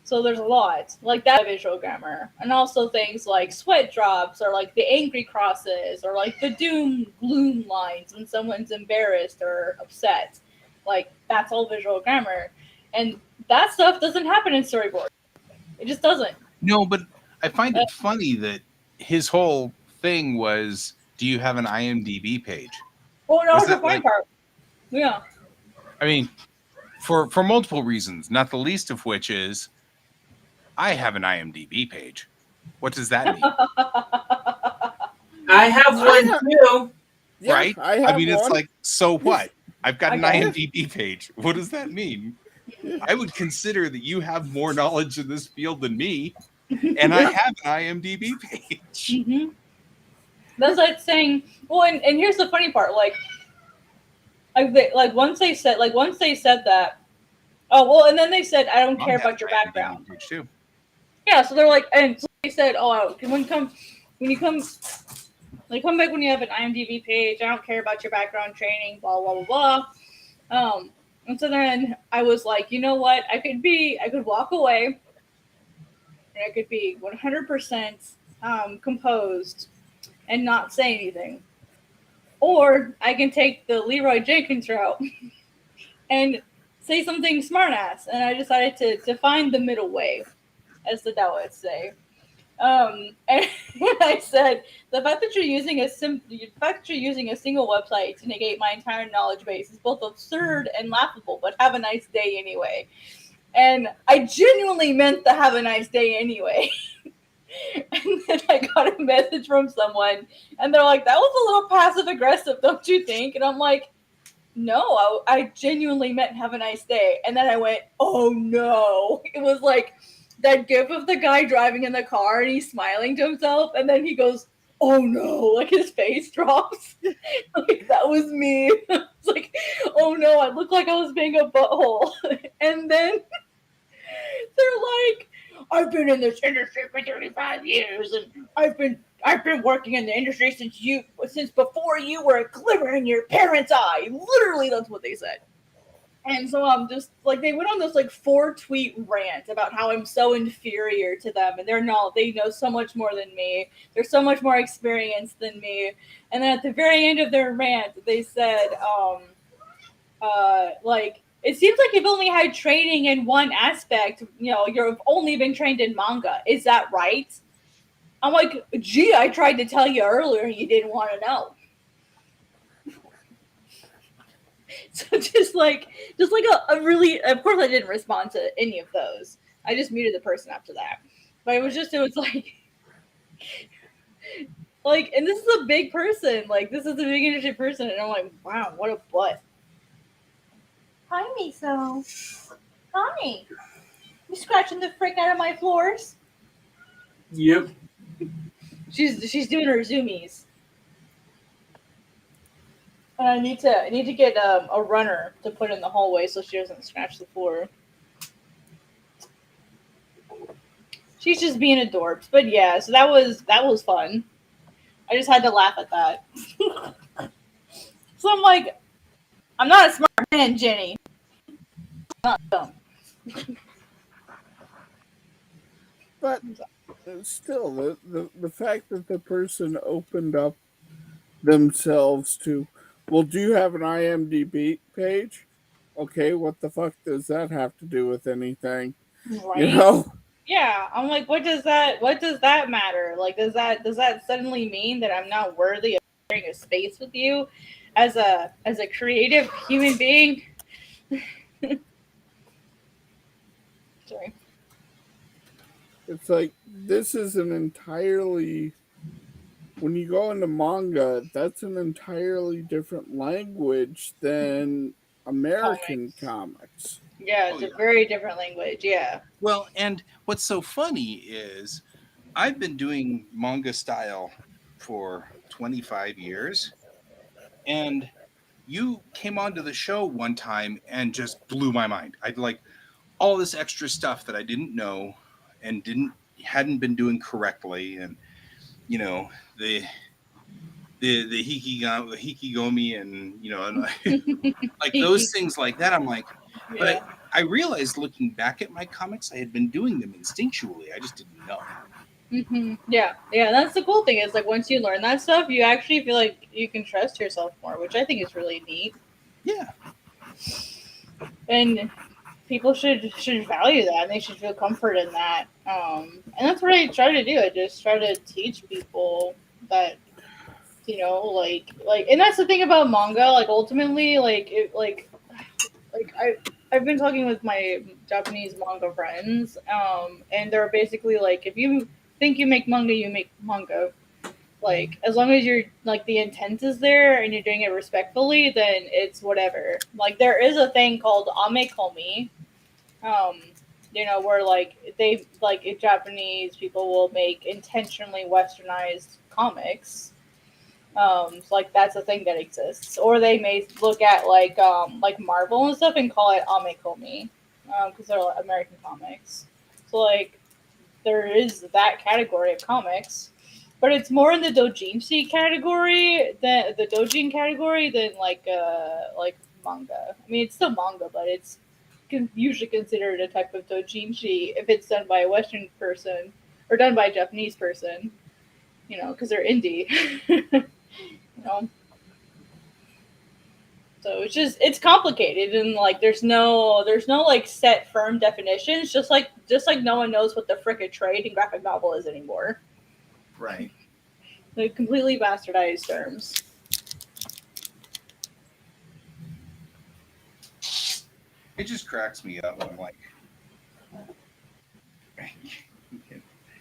So there's a lot like that visual grammar, and also things like sweat drops or like the angry crosses or like the doom gloom lines when someone's embarrassed or upset. Like that's all visual grammar, and that stuff doesn't happen in storyboard. It just doesn't. No, but I find it funny that his whole thing was, "Do you have an IMDb page?" Oh no, Was it's the that funny like- part. Yeah. I mean, for multiple reasons, not the least of which is, I have an IMDb page. What does that mean? I have one too. Yeah, Right? I have mean, it's one. like, so what? I've got an I guess. IMDb page. What does that mean? I would consider that you have more knowledge in this field than me, and I have an IMDb page. Mm-hmm. That's like saying, well, and here's the funny part, once they said that, oh well, and then they said, I don't care about your background. Page too. Yeah, so they're like, and so they said, oh, when you come back when you have an IMDb page, I don't care about your background training, blah blah blah blah. And so then I was like, you know what? I could walk away, and I could be 100% composed and not say anything, or I can take the Leroy Jenkins route and say something smartass. And I decided to find the middle way, as the Taoists say. And I said, the fact that you're using a single website to negate my entire knowledge base is both absurd and laughable, but have a nice day anyway. And I genuinely meant to have a nice day anyway. And then I got a message from someone, and they're like, that was a little passive aggressive, don't you think? And I'm like, no, I genuinely meant have a nice day. And then I went, oh no. It was like that gif of the guy driving in the car and he's smiling to himself, and then he goes, oh no, like his face drops. Like that was me. It's like, oh no, I looked like I was being a butthole. And then they're like, I've been in this industry for 35 years, and I've been working in the industry since before you were a glimmer in your parents' eye. Literally, that's what they said. And so I'm just like, they went on this like 4-tweet rant about how I'm so inferior to them, and they know so much more than me. They're so much more experienced than me. And then at the very end of their rant, they said, it seems like you've only had training in one aspect. You've only been trained in manga. Is that right? I'm like, gee, I tried to tell you earlier and you didn't want to know. So just like a really, of course I didn't respond to any of those. I just muted the person after that. But it was like, and this is a big person. Like, this is a big industry person. And I'm like, wow, what a butt. Hi, Miso. Hi. You scratching the frick out of my floors? Yep. She's doing her zoomies. And I need to get a runner to put in the hallway so she doesn't scratch the floor. She's just being a dork. But yeah, so that was fun. I just had to laugh at that. So I'm like, I'm not a smart man, Jenny. I'm not dumb. But still, the fact that the person opened up themselves to, well, do you have an IMDb page? Okay, what the fuck does that have to do with anything? You Right? know? Yeah, I'm like, what does that matter? Like, does that suddenly mean that I'm not worthy of sharing a space with you as a creative human being? Sorry. It's like, this is an entirely, when you go into manga, that's an entirely different language than American Comics. comics. Yeah, Oh, it's a yeah. very different language. Yeah. Well, and what's so funny is I've been doing manga style for 25 years, and you came onto the show one time and just blew my mind. I'd like all this extra stuff that I didn't know and hadn't been doing correctly, and you know the hikigomi, and and like those things like that. I'm like, but Yeah. I realized looking back at my comics, I had been doing them instinctually. I just didn't know. Yeah, yeah. That's the cool thing is like once you learn that stuff, you actually feel like you can trust yourself more, which I think is really neat. Yeah, And people should value that, and they should feel comfort in that. And that's what I try to do. I just try to teach people that and that's the thing about manga. Like ultimately, I've been talking with my Japanese manga friends, and they're basically like, if you think you make manga, you make manga. Like as long as you're like the intent is there and you're doing it respectfully, then it's whatever. Like there is a thing called amekomi, um, where like they like Japanese people will make intentionally westernized comics. So, like that's a thing that exists, or they may look at like Marvel and stuff and call it amekomi, because they're like, American comics. So like there is that category of comics, but it's more in the doujinshi category than the doujin category than like manga. I mean, it's still manga, but it's usually considered a type of doujinshi if it's done by a Western person or done by a Japanese person. Because they're indie. you know. So it's complicated and like there's no like set firm definitions. Just like no one knows what the frick a trade and graphic novel is anymore. right. They're completely bastardized terms. It just cracks me up. I'm like,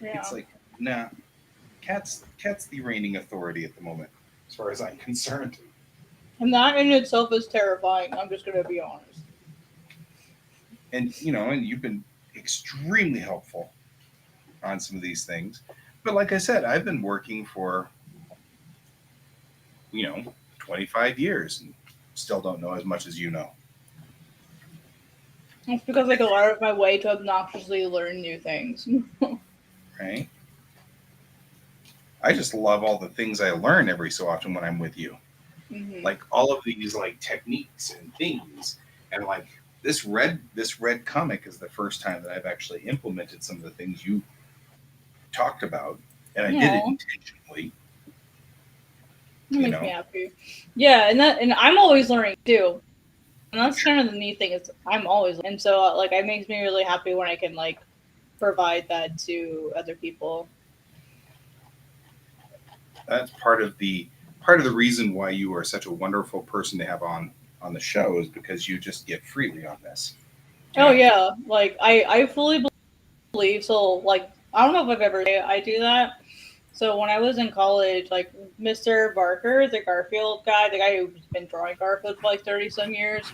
Yeah. it's like, nah, cat's the reigning authority at the moment, as far as I'm concerned. And that in itself is terrifying. I'm just gonna be honest. And and you've been extremely helpful on some of these things. But like I said, I've been working for 25 years and still don't know as much as you know. It's because I go out of my way to obnoxiously learn new things. Right? I just love all the things I learn every so often when I'm with you. Mm-hmm. Like all of these like techniques and things, and like this red comic is the first time that I've actually implemented some of the things you talked about, and I did it intentionally. That makes me happy. Yeah, and I'm always learning too. And that's kind of the neat thing is I'm always, and so like it makes me really happy when I can like provide that to other people. That's part of the reason why you are such a wonderful person to have on the show, is because you just give freely on this. Oh yeah, like I fully believe so. Like I don't know if I've ever I do that. So when I was in college, like Mr. Barker, the Garfield guy, the guy who's been drawing Garfield for like 30 some years,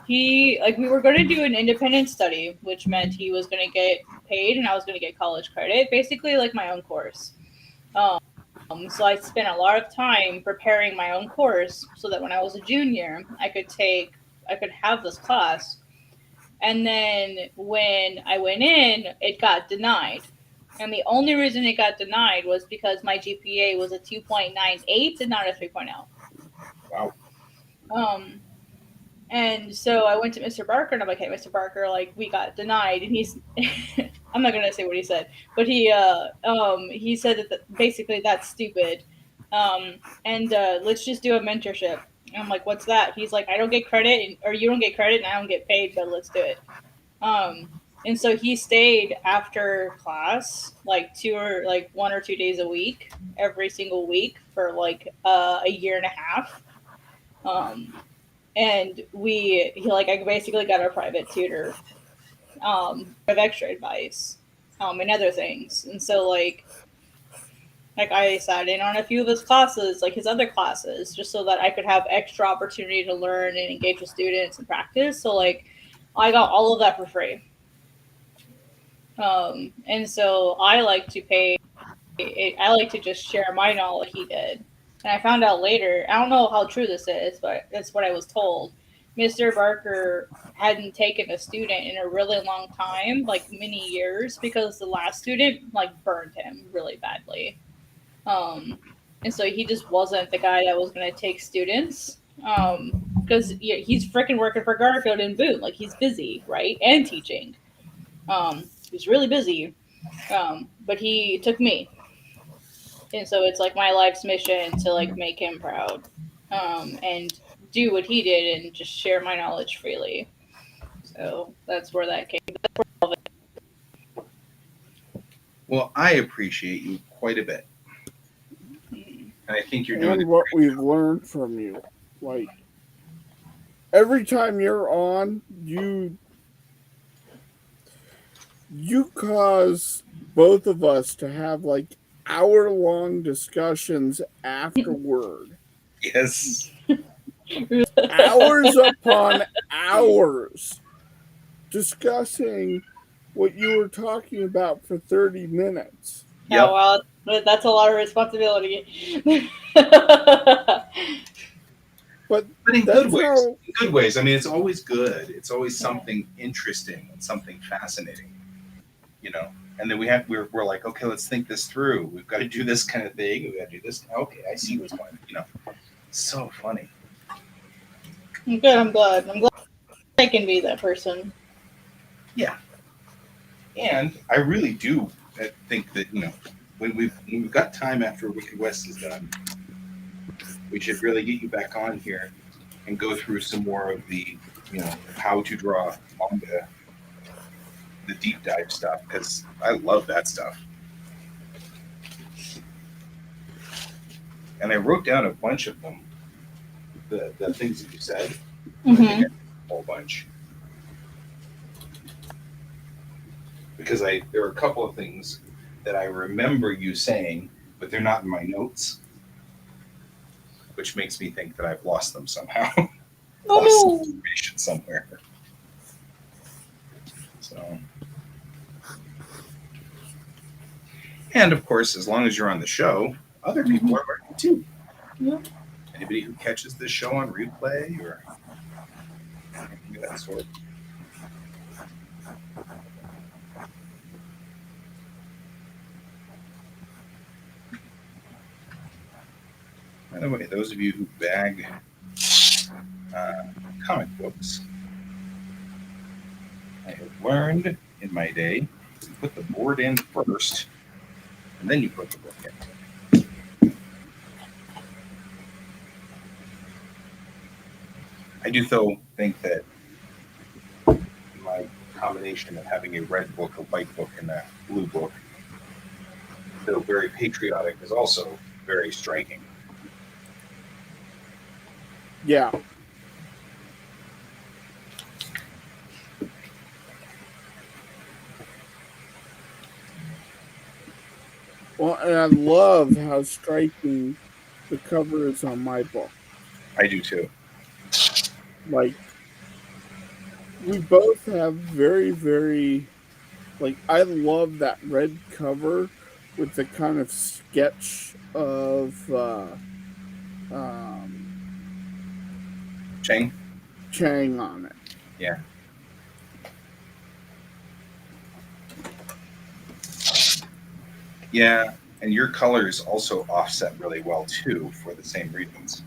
we were going to do an independent study, which meant he was going to get paid and I was going to get college credit, basically like my own course. So I spent a lot of time preparing my own course so that when I was a junior, I could have this class. And then when I went in, it got denied. And the only reason it got denied was because my GPA was a 2.98 and not a 3.0. Wow. And so I went to Mr. Barker and I'm like, hey, Mr. Barker, like we got denied. And he's, I'm not gonna say what he said, but he said that basically that's stupid. And let's just do a mentorship. And I'm like, what's that? He's like, I don't get credit, or you don't get credit, and I don't get paid, but let's do it. And so he stayed after class, like 1 or 2 days a week, every single week for like a year and a half. And I basically got a private tutor, with extra advice, and other things. And so like I sat in on a few of his classes, like his other classes, just so that I could have extra opportunity to learn and engage with students and practice. So like I got all of that for free. And so I like to just share my knowledge he did. And I found out later, I don't know how true this is, but that's what I was told. Mr. Barker hadn't taken a student in a really long time, like many years, because the last student like burned him really badly. And so he just wasn't the guy that was going to take students. Because he's freaking working for Garfield and Boone, like he's busy, right, and teaching. He's really busy, but he took me, and so it's like my life's mission to like make him proud, and do what he did and just share my knowledge freely. So that's where that came. Well, I appreciate you quite a bit, and I think you're doing And what we've learned from you, like every time you're on, you cause both of us to have like hour-long discussions afterward. Yes. Hours upon hours discussing what you were talking about for 30 minutes. Yep. Oh, well, that's a lot of responsibility. But But in that's good ways. how, In good ways. I mean, it's always good. It's always something interesting and something fascinating, you know. And then we're like, okay, let's think this through. We've got to do this kind of thing. We've got to do this. Okay, I see what's going on. You know, so funny. I'm good. I'm glad I can be that person. Yeah. And I really do think that, you know, when we've got time after Wicked West is done, we should really get you back on here and go through some more of the, you know, how to draw manga, the deep dive stuff, because I love that stuff. And I wrote down a bunch of them, the things that you said. I think a whole bunch. Because there are a couple of things that I remember you saying, but they're not in my notes, which makes me think that I've lost them somehow. Lost some information somewhere. So, and of course, as long as you're on the show, other people are learning too. Yeah. Anybody who catches this show on replay or anything of that sort. By the way, those of you who bag comic books, I have learned in my day to put the board in first, and then you put the book in. I do, though, think that my combination of having a red book, a white book, and a blue book, though very patriotic, is also very striking. yeah. Well, and I love how striking the cover is on my book. I do too. Like, we both have very, very, like, I love that red cover, with the kind of sketch of Chang? Chang on it. Yeah. Yeah, and your colors also offset really well too for the same reasons.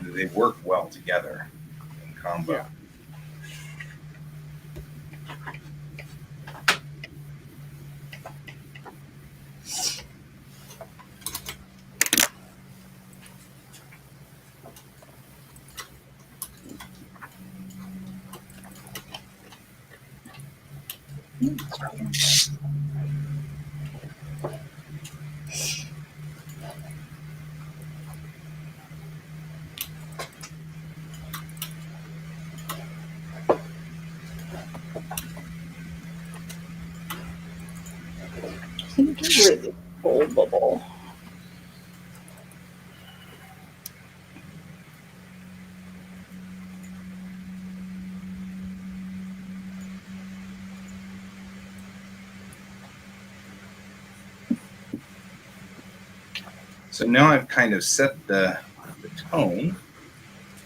They work well together in combo. Yeah. I think get rid of the gold bubble. So now I've kind of set the tone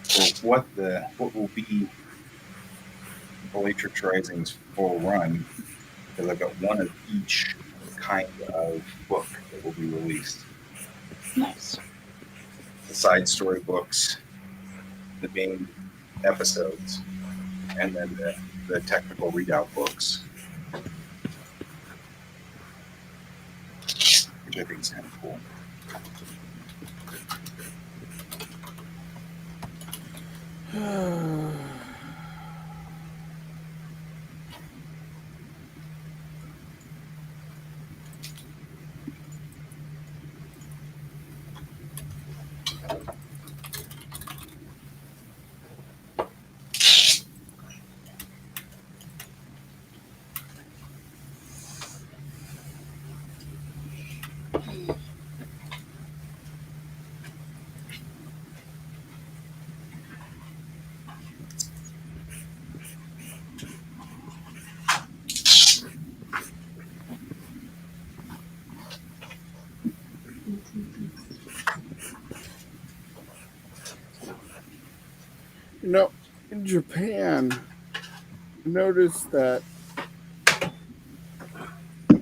for what will be Bellatrix Rising's full run, because I've got one of each kind of book that will be released. Nice. The side story books, the main episodes, and then the technical readout books, which I think is kind of cool. You know, in Japan, notice that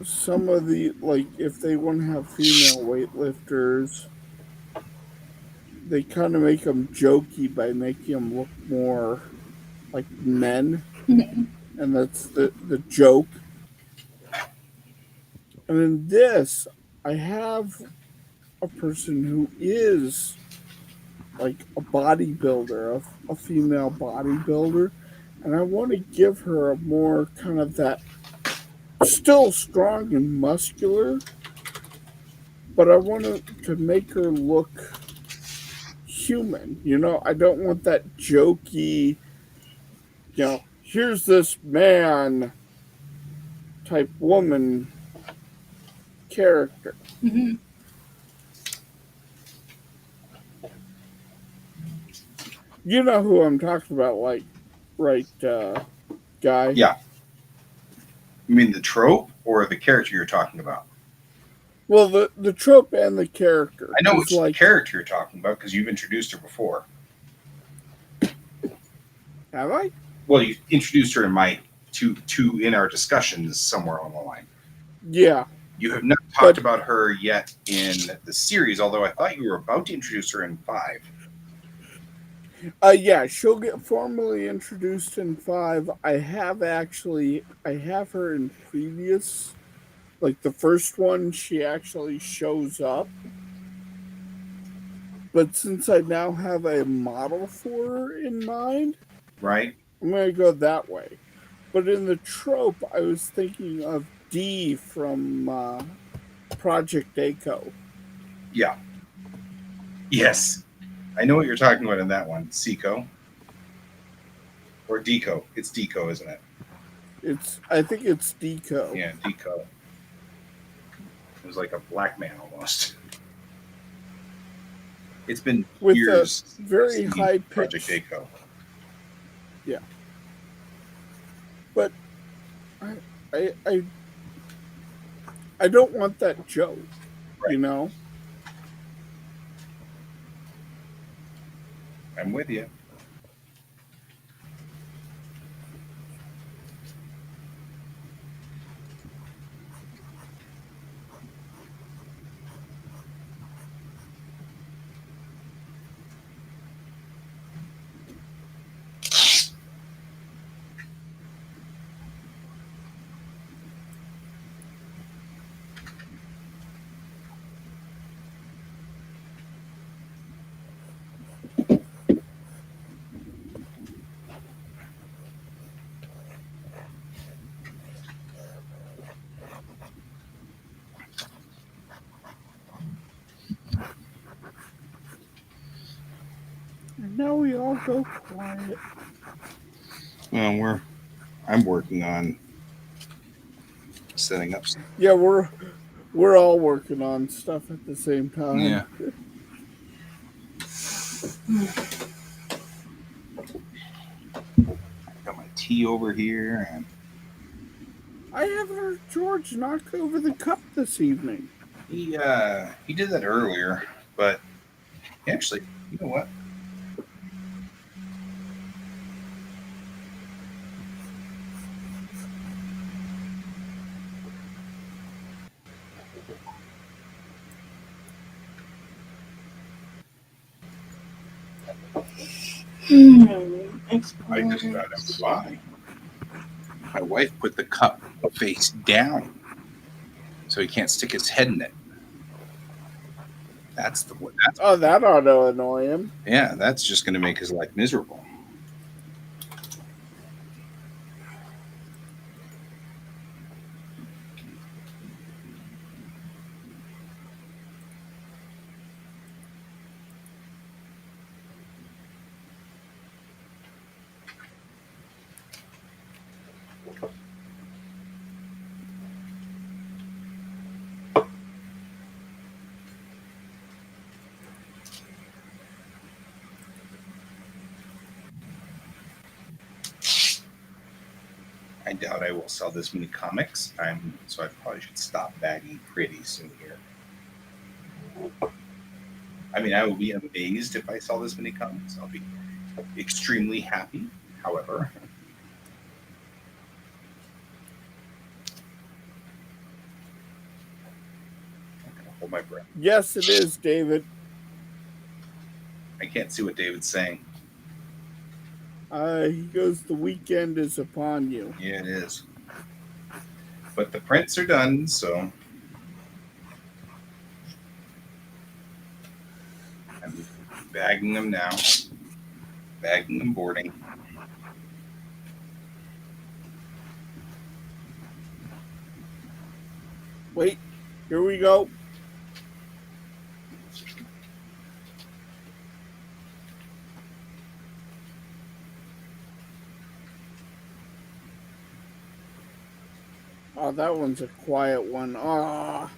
some of the, like, if they want to have female weightlifters, they kind of make them jokey by making them look more like men, and that's the joke. And in this, I have a person who is like a bodybuilder, a female bodybuilder, and I want to give her a more kind of that still strong and muscular, but I want to make her look human. You know, I don't want that jokey, you know, here's this man type woman character. Mm-hmm. You know who I'm talking about, like, right, guy? Yeah. You mean the trope or the character you're talking about? Well, the trope and the character. I know It's which like, character you're talking about because you've introduced her before. have I? Well, you introduced her in my in our discussions somewhere along the line. Yeah. You have not talked about her yet in the series, although I thought you were about to introduce her in 5. Yeah, she'll get formally introduced in 5. I have her in previous, like the first one, she actually shows up. But since I now have a model for her in mind, Right? I'm going to go that way. But in the trope, I was thinking of Dee from Project Aco. Yeah. Yes. I know what you're talking about in that one. Seiko. Or Deco. It's Deco, isn't it? I think it's Deco. Yeah, Deco. It was like a black man almost. It's been With years a very high Project pitch. Aco. Yeah. But I I don't want that joke, Right. you know? I'm with you. And now we all go quiet. Well, I'm working on setting up. Yeah, we're all working on stuff at the same time. Yeah. Got my tea over here, and I haven't heard George knock over the cup this evening. he did that earlier, but actually, you know what? I just got him by. My wife put the cup face down, so he can't stick his head in it. That's the that's Oh, that ought to annoy him. yeah. That's just going to make his life miserable. I doubt I will sell this many comics. So I probably should stop bagging pretty soon here. I mean, I will be amazed if I sell this many comics. I'll be extremely happy. However, I'm gonna hold my breath. Yes, it is, David. I can't see what David's saying. He goes, the weekend is upon you. Yeah, it is. But the prints are done, so I'm bagging them now. Bagging and boarding. Wait, here we go. Oh, that one's a quiet one. Ah,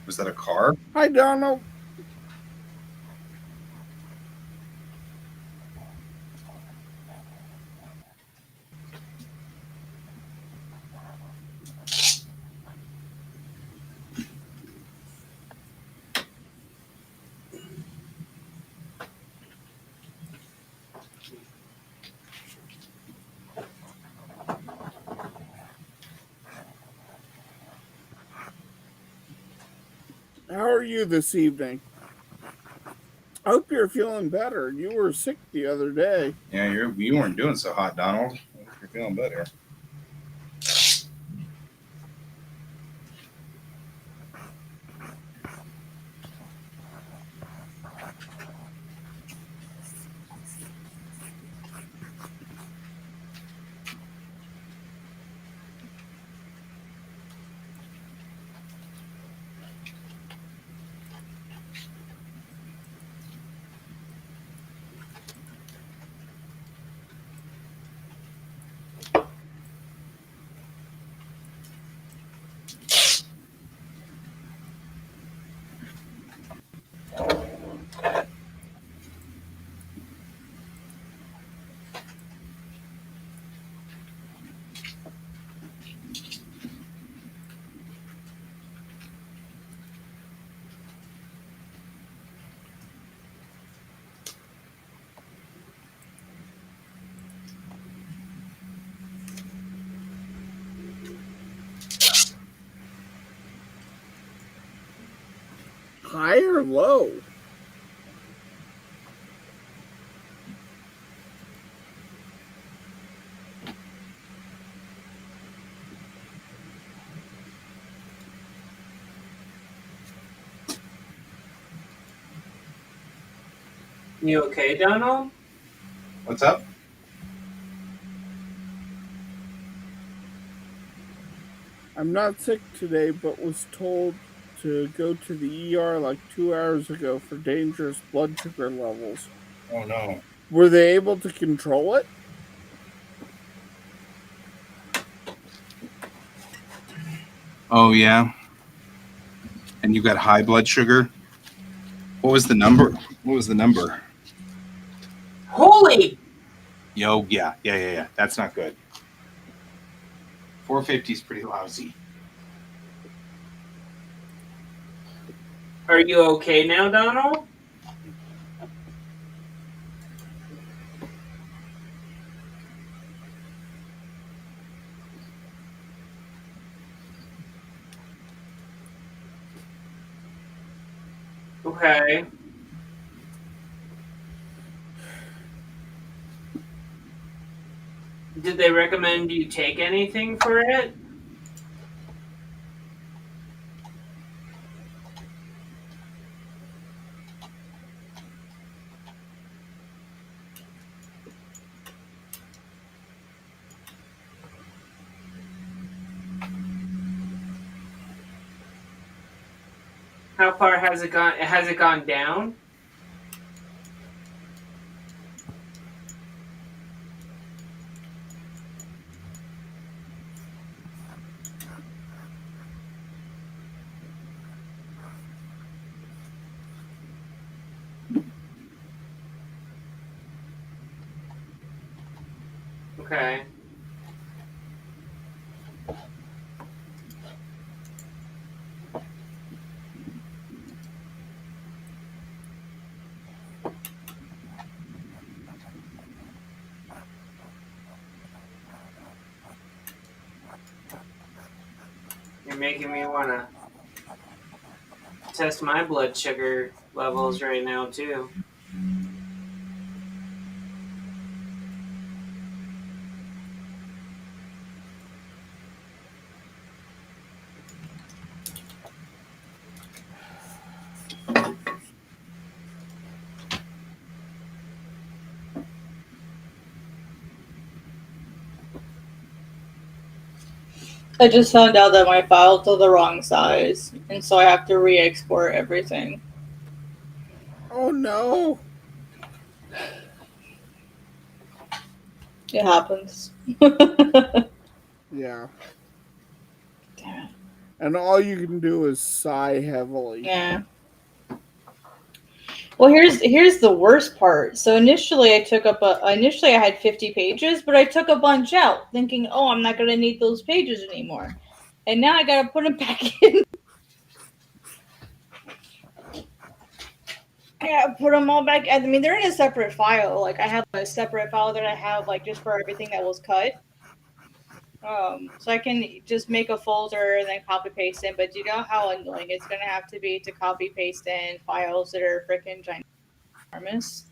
Was that a car? hi, Donald. How are you this evening? I hope you're feeling better. You were sick the other day. Yeah, you weren't doing so hot, Donald. I hope you're feeling better. high or low? You okay, Donald? What's up? I'm not sick today, but was told to go to the ER like 2 hours ago for dangerous blood sugar levels. Oh no. Were they able to control it? Oh yeah. And you got high blood sugar. What was the number? What was the number? Holy! Yo, yeah. That's not good. 450 is pretty lousy. Are you okay now, Donald? Okay. Did they recommend you take anything for it? How far has it gone? Has it gone down? Okay. You're making me want to test my blood sugar levels right now, too. I just found out that my files are the wrong size, and so I have to re-export everything. Oh no. It happens. Yeah. Damn it. And all you can do is sigh heavily. Yeah. Well, here's the worst part. So initially I had 50 pages, but I took a bunch out, thinking, oh, I'm not gonna need those pages anymore. And now I gotta put them back in. I gotta put them all back. I mean, they're in a separate file. Like I have a separate file that I have like just for everything that was cut. So I can just make a folder and then copy paste in. But do you know how annoying it's gonna have to be to copy paste in files that are freaking ginormous?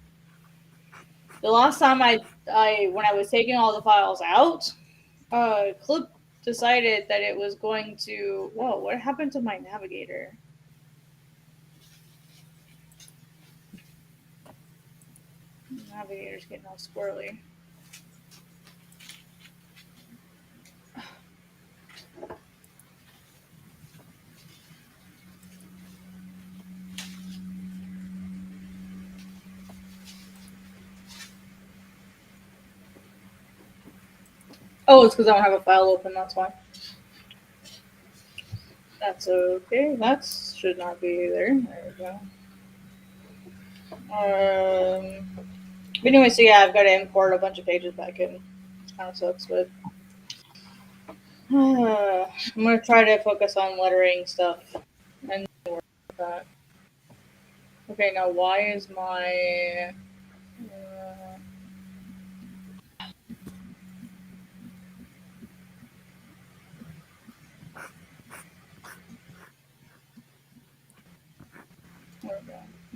The last time when I was taking all the files out, Clip decided that it was going to. Whoa! What happened to my navigator? Navigator's getting all squirrely. Oh, it's because I don't have a file open. That's why. That's okay. That should not be there. There we go. But anyway, so yeah, I've got to import a bunch of pages back in. It kind of sucks, but I'm gonna try to focus on lettering stuff and work with that. Okay, now why is my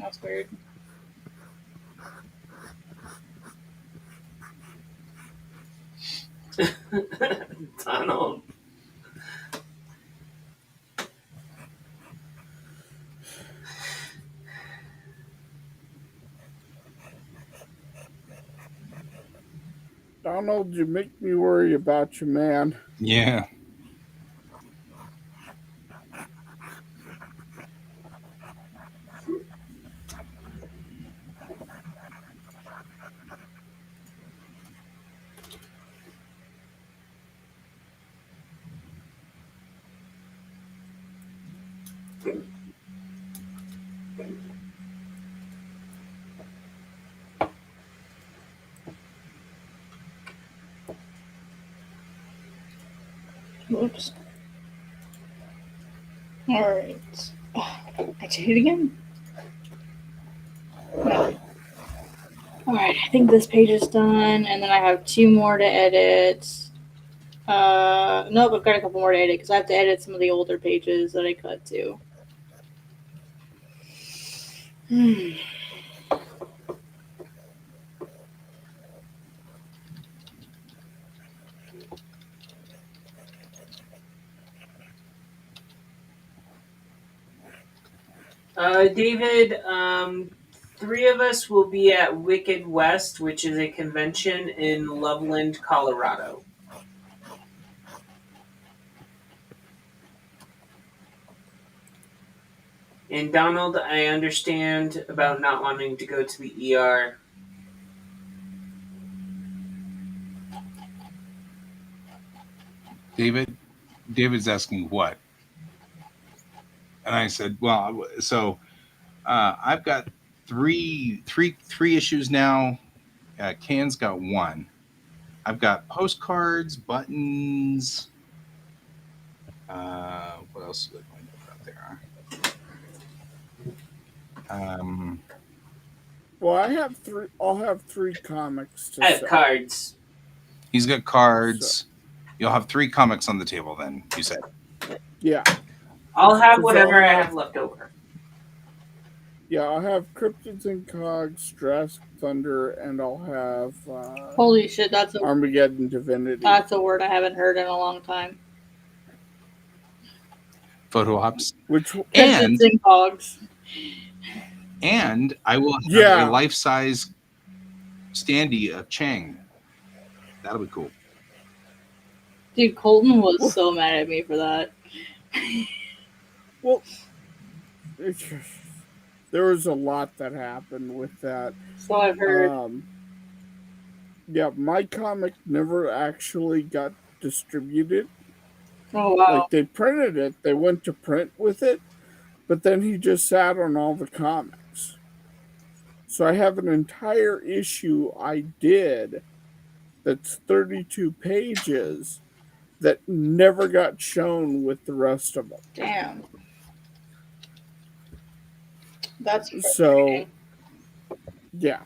That's weird. Donald. Donald, you make me worry about you, man. Yeah. Oops. Alright. I did it again? No. Alright, I think this page is done, and then I have 2 more to edit. Nope, I've got a couple more to edit because I have to edit some of the older pages that I cut too. David, 3 of us will be at Wicked West, which is a convention in Loveland, Colorado. And Donald, I understand about not wanting to go to the ER. David's asking what? And I said, well, so I've got three issues now. Can's got 1. I've got postcards, buttons. What else is going out there? Well, I have 3. I'll have 3 comics to I have sell. cards. He's got cards. You'll have 3 comics on the table then, you said. Yeah. I'll have 'Cause whatever I'll I have- have left over. Yeah, I'll have Cryptids and Cogs, Jurassic Thunder, and I'll have Holy shit, that's Armageddon Divinity. a word I haven't heard in a long time. Photo ops. Which And Cryptids and Cogs. and I will have Yeah. a life-size standee of Chang. That'll be cool. Dude, Colton was so mad at me for that. Well, there was a lot that happened with that. So I've heard. Yeah, my comic never actually got distributed. Oh wow. Like, they printed it, they went to print with it, but then he just sat on all the comics. So I have an entire issue I did that's 32 pages that never got shown with the rest of them. Damn. That's So, frustrating. yeah.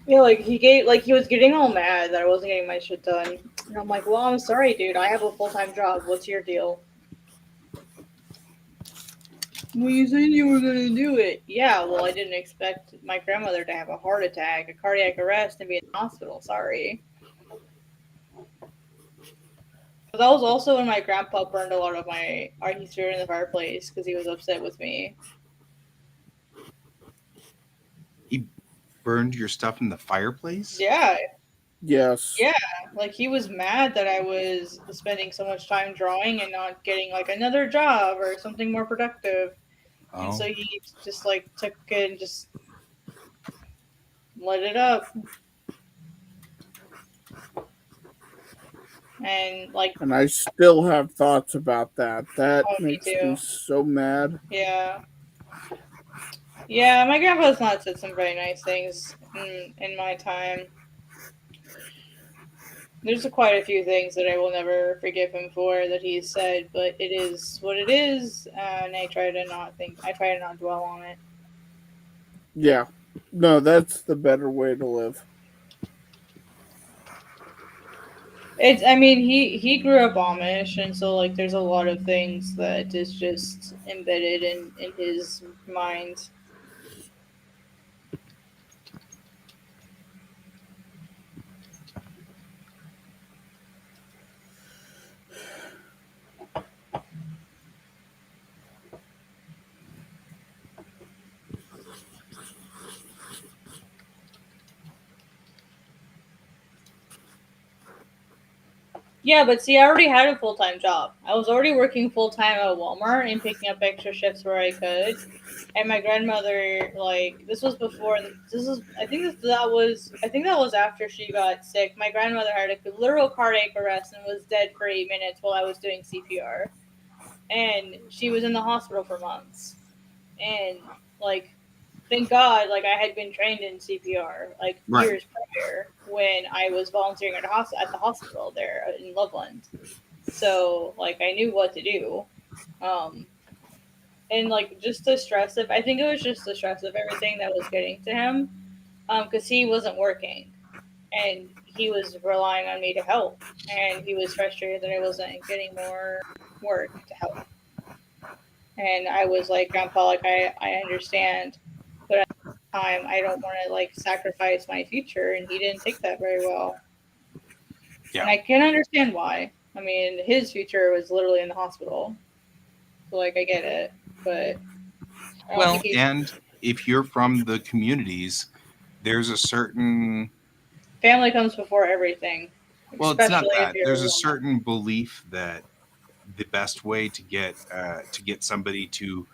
Yeah, he was getting all mad that I wasn't getting my shit done. And I'm like, well, I'm sorry, dude. I have a full-time job. What's your deal? Well, you said you were gonna do it. Yeah, well, I didn't expect my grandmother to have a heart attack, a cardiac arrest, and be in the hospital. Sorry. But that was also when my grandpa burned a lot of my art he threw it in the fireplace because he was upset with me. He burned your stuff in the fireplace? Yeah, Yes. Yeah. Like he was mad that I was spending so much time drawing and not getting like another job or something more productive. Oh. And so he just like took it and just lit it up. And like, And I still have thoughts about that. That Oh, me makes too. me so mad. yeah. Yeah, my grandpa's not said some very nice things in my time. There's quite a few things that I will never forgive him for that he's said, but it is what it is, and I try to not dwell on it. Yeah. No, that's the better way to live. It's. I mean, he grew up Amish, and so like, there's a lot of things that is just embedded in his mind. Yeah, but see, I already had a full time job. I was already working full time at Walmart and picking up extra shifts where I could. And my grandmother, like, this was before. This was, I think that was after she got sick. My grandmother had a literal cardiac arrest and was dead for 8 minutes while I was doing CPR, and she was in the hospital for months. And like, thank God, like I had been trained in CPR like Right. years prior when I was volunteering at at the hospital there in Loveland. So like I knew what to do. Um, and like just the stress of, I think it was just the stress of everything that was getting to him, because he wasn't working and he was relying on me to help, and he was frustrated that I wasn't getting more work to help. And I was like, Grandpa, like I understand, but at the time I don't want to like sacrifice my future, and he didn't take that very well. Yeah. And I can understand why. I mean, his future was literally in the hospital. So like I get it, but I don't Well, think he's and if you're from the communities, there's a certain, family comes before everything. well, it's not Especially if that. you're There's a a woman. certain belief that the best way to get somebody to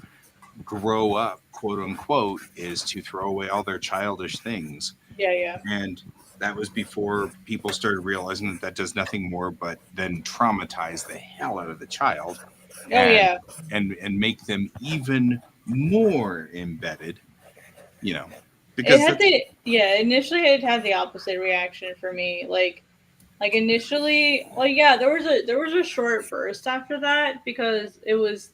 grow up, quote unquote, is to throw away all their childish things. Yeah, yeah. And that was before people started realizing that that does nothing more but then traumatize the hell out of the child Oh and yeah. and make them even more embedded, you know, It because had that's, the yeah, initially it had the opposite reaction for me. Like initially, well, yeah, there was a short burst after that because it was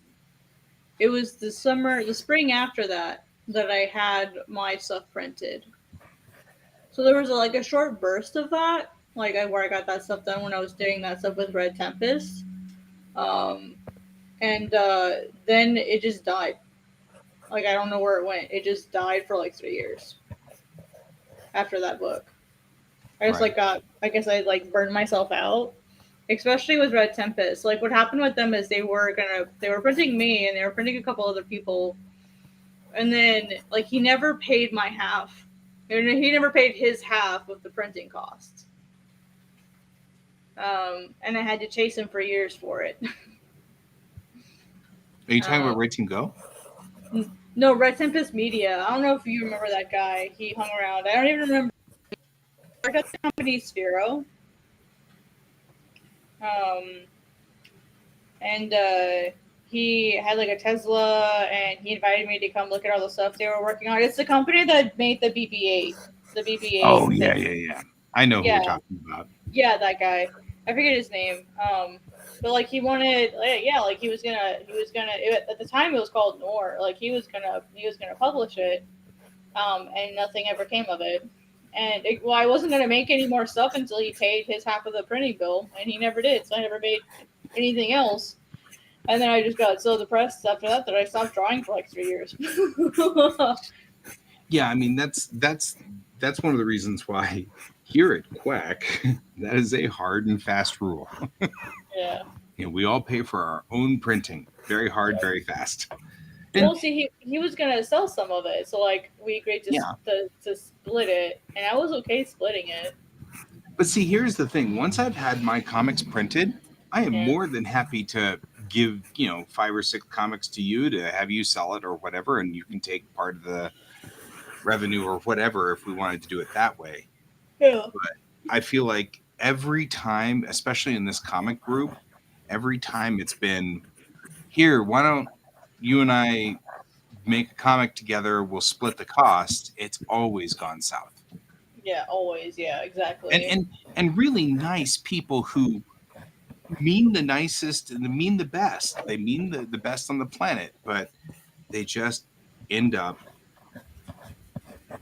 the spring after that that I had my stuff printed. So there was like a short burst of that, like where I got that stuff done when I was doing that stuff with Red Tempest, um, and then it just died. Like I don't know where it went. It just died for like 3 years after that book. I just right. like got. I guess I like burned myself out, especially with Red Tempest. Like what happened with them is they were printing me and they were printing a couple other people, and then like he never paid my half. He never paid his half of the printing costs. And I had to chase him for years for it. Are you talking um, about Right Team Go? no, Red Tempest Media. I don't know if you remember that guy. He hung around. I don't even remember. I worked at the company Sphero. Um, and he had like a Tesla, and he invited me to come look at all the stuff they were working on. It's the company that made the BB-8, the Oh BB-8 yeah, thing. yeah, yeah. I know who you're Yeah, talking about. yeah, that guy. I forget his name. But like he wanted, like, yeah, like he was gonna. At the time, it was called Nor. Like he was gonna publish it. And nothing ever came of it. And well, I wasn't gonna make any more stuff until he paid his half of the printing bill, and he never did. So I never made anything else. And then I just got so depressed after that that I stopped drawing for like 3 years. Yeah, I mean that's one of the reasons why here at Quack that is a hard and fast rule. Yeah. You know, we all pay for our own printing. Very hard, very fast. And Well, see, he was gonna sell some of it, so like we agreed yeah, to split it, and I was okay splitting it. but see, here's the thing. Once I've had my comics printed, I am Yeah. more than happy to give, you know, 5 or 6 comics to you to have you sell it or whatever, and you can take part of the revenue or whatever if we wanted to do it that way. Yeah. But I feel like every time, especially in this comic group, every time it's been here, why don't you and I make a comic together? We'll split the cost. It's always gone south. Yeah. Always. Yeah. And Exactly. and and really nice people who mean the nicest and mean the best. They mean the best on the planet, but they just end up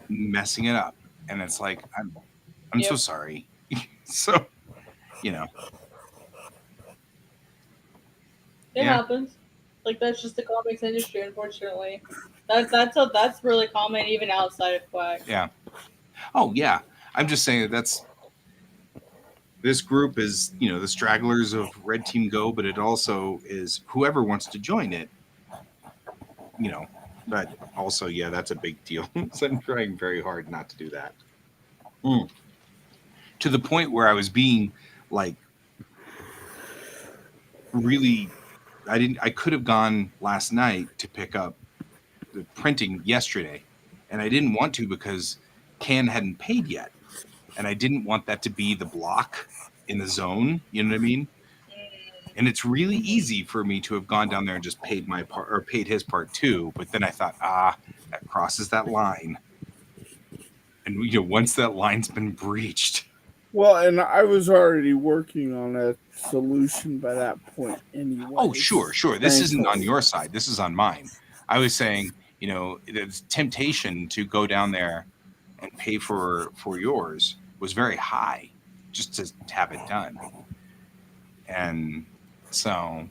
messing it up. And it's like, I'm so Yep. sorry. So you know, It Yeah. happens. Like that's just the comics industry, unfortunately. That's really common even outside of Quack. yeah. Oh yeah. I'm just saying that this group is, the stragglers of Red Team Go, but it also is whoever wants to join it, but also, yeah, that's a big deal. So I'm trying very hard not to do that. To the point where I was being like really, I could have gone last night to pick up the printing yesterday, and I didn't want to because Can hadn't paid yet, and I didn't want that to be the block in the zone. You know what I mean? And it's really easy for me to have gone down there and just paid my part or paid his part too. But then I thought, that crosses that line, and once that line's been breached, Well, and I was already working on a solution by that point anyway. oh sure, this isn't on Thankfully. your side. This is on mine. I was saying, the temptation to go down there and pay for yours was very high, just to have it done. And so,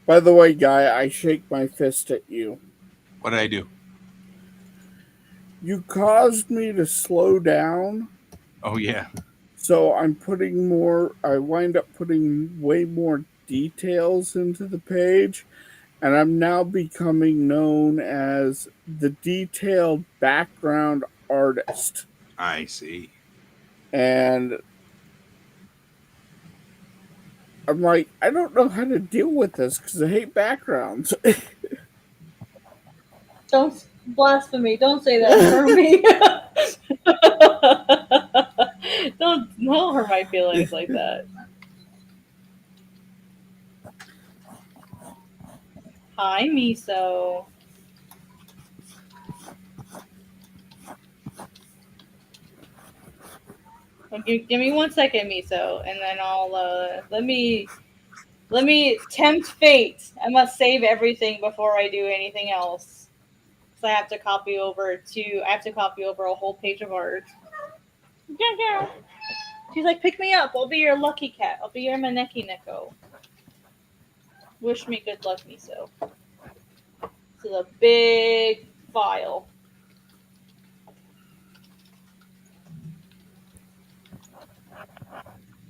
By the way, Guy, I shake my fist at you. what did I do? You caused me to slow down, Oh yeah. so I wind up putting way more details into the page, and I'm now becoming known as the detailed background artist. I see. And I'm like, I don't know how to deal with this because I hate backgrounds. Don't blasphemy. Don't say that for me. Don't hurt my feelings like that. Hi, Miso. Well, give me 1 second, Miso, and then I'll let me tempt fate. I must save everything before I do anything else. So I have to copy over a whole page of art. Yeah. She's like, pick me up. I'll be your lucky cat. I'll be your Maneki Neko. Wish me good luck, Miso. This is a big file.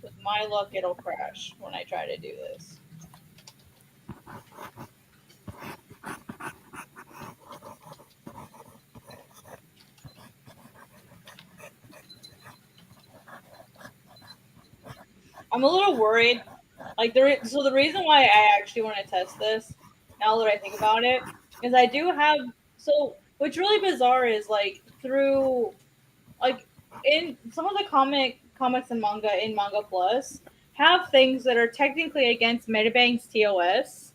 With my luck, it'll crash when I try to do this. I'm a little worried. So the reason why I actually want to test this, now that I think about it, is I do have. So what's really bizarre is through in some of the comics and manga in Manga Plus have things that are technically against Metabank's TOS,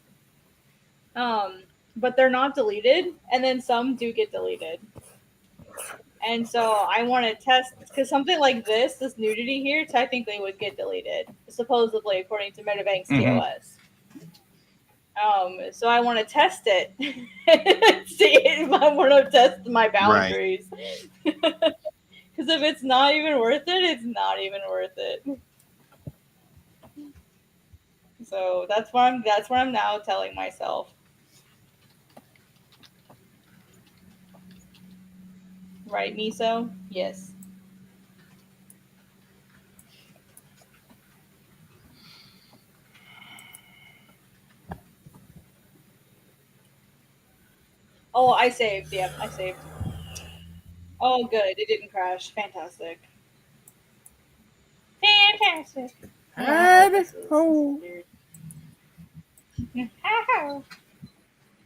but they're not deleted, and then some do get deleted. And so I want to test because something like this nudity here, technically would get deleted, supposedly according to Metabank's TOS. So I want to test it, see if I want to test my boundaries. Right. Because if it's not even worth it, it's not even worth it. So that's what I'm now telling myself. Right, Miso? Yes. Oh, I saved. Yep, I saved. Oh, good. It didn't crash. Fantastic. Fantastic. Oh.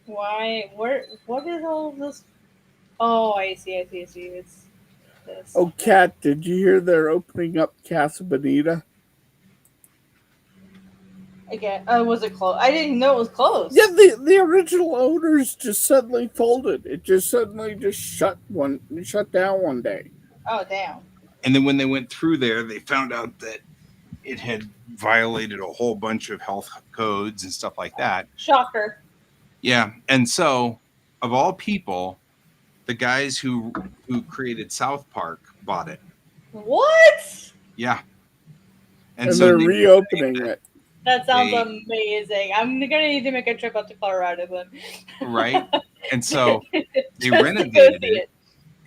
Why? What is all this? Oh, I see. It's this. Oh, Kat, did you hear they're opening up Casa Bonita? Again, was it closed? I didn't know it was closed. Yeah, the original owners just suddenly folded. It just suddenly just shut down one day. Oh damn. And then when they went through there, they found out that it had violated a whole bunch of health codes and stuff like that. Shocker. Yeah, and so of all people, the guys who created South Park bought it. What? Yeah, And so they're they reopening it. That sounds They- amazing. I'm gonna need to make a trip out to Colorado then. right, and so they Just to go renovated see it,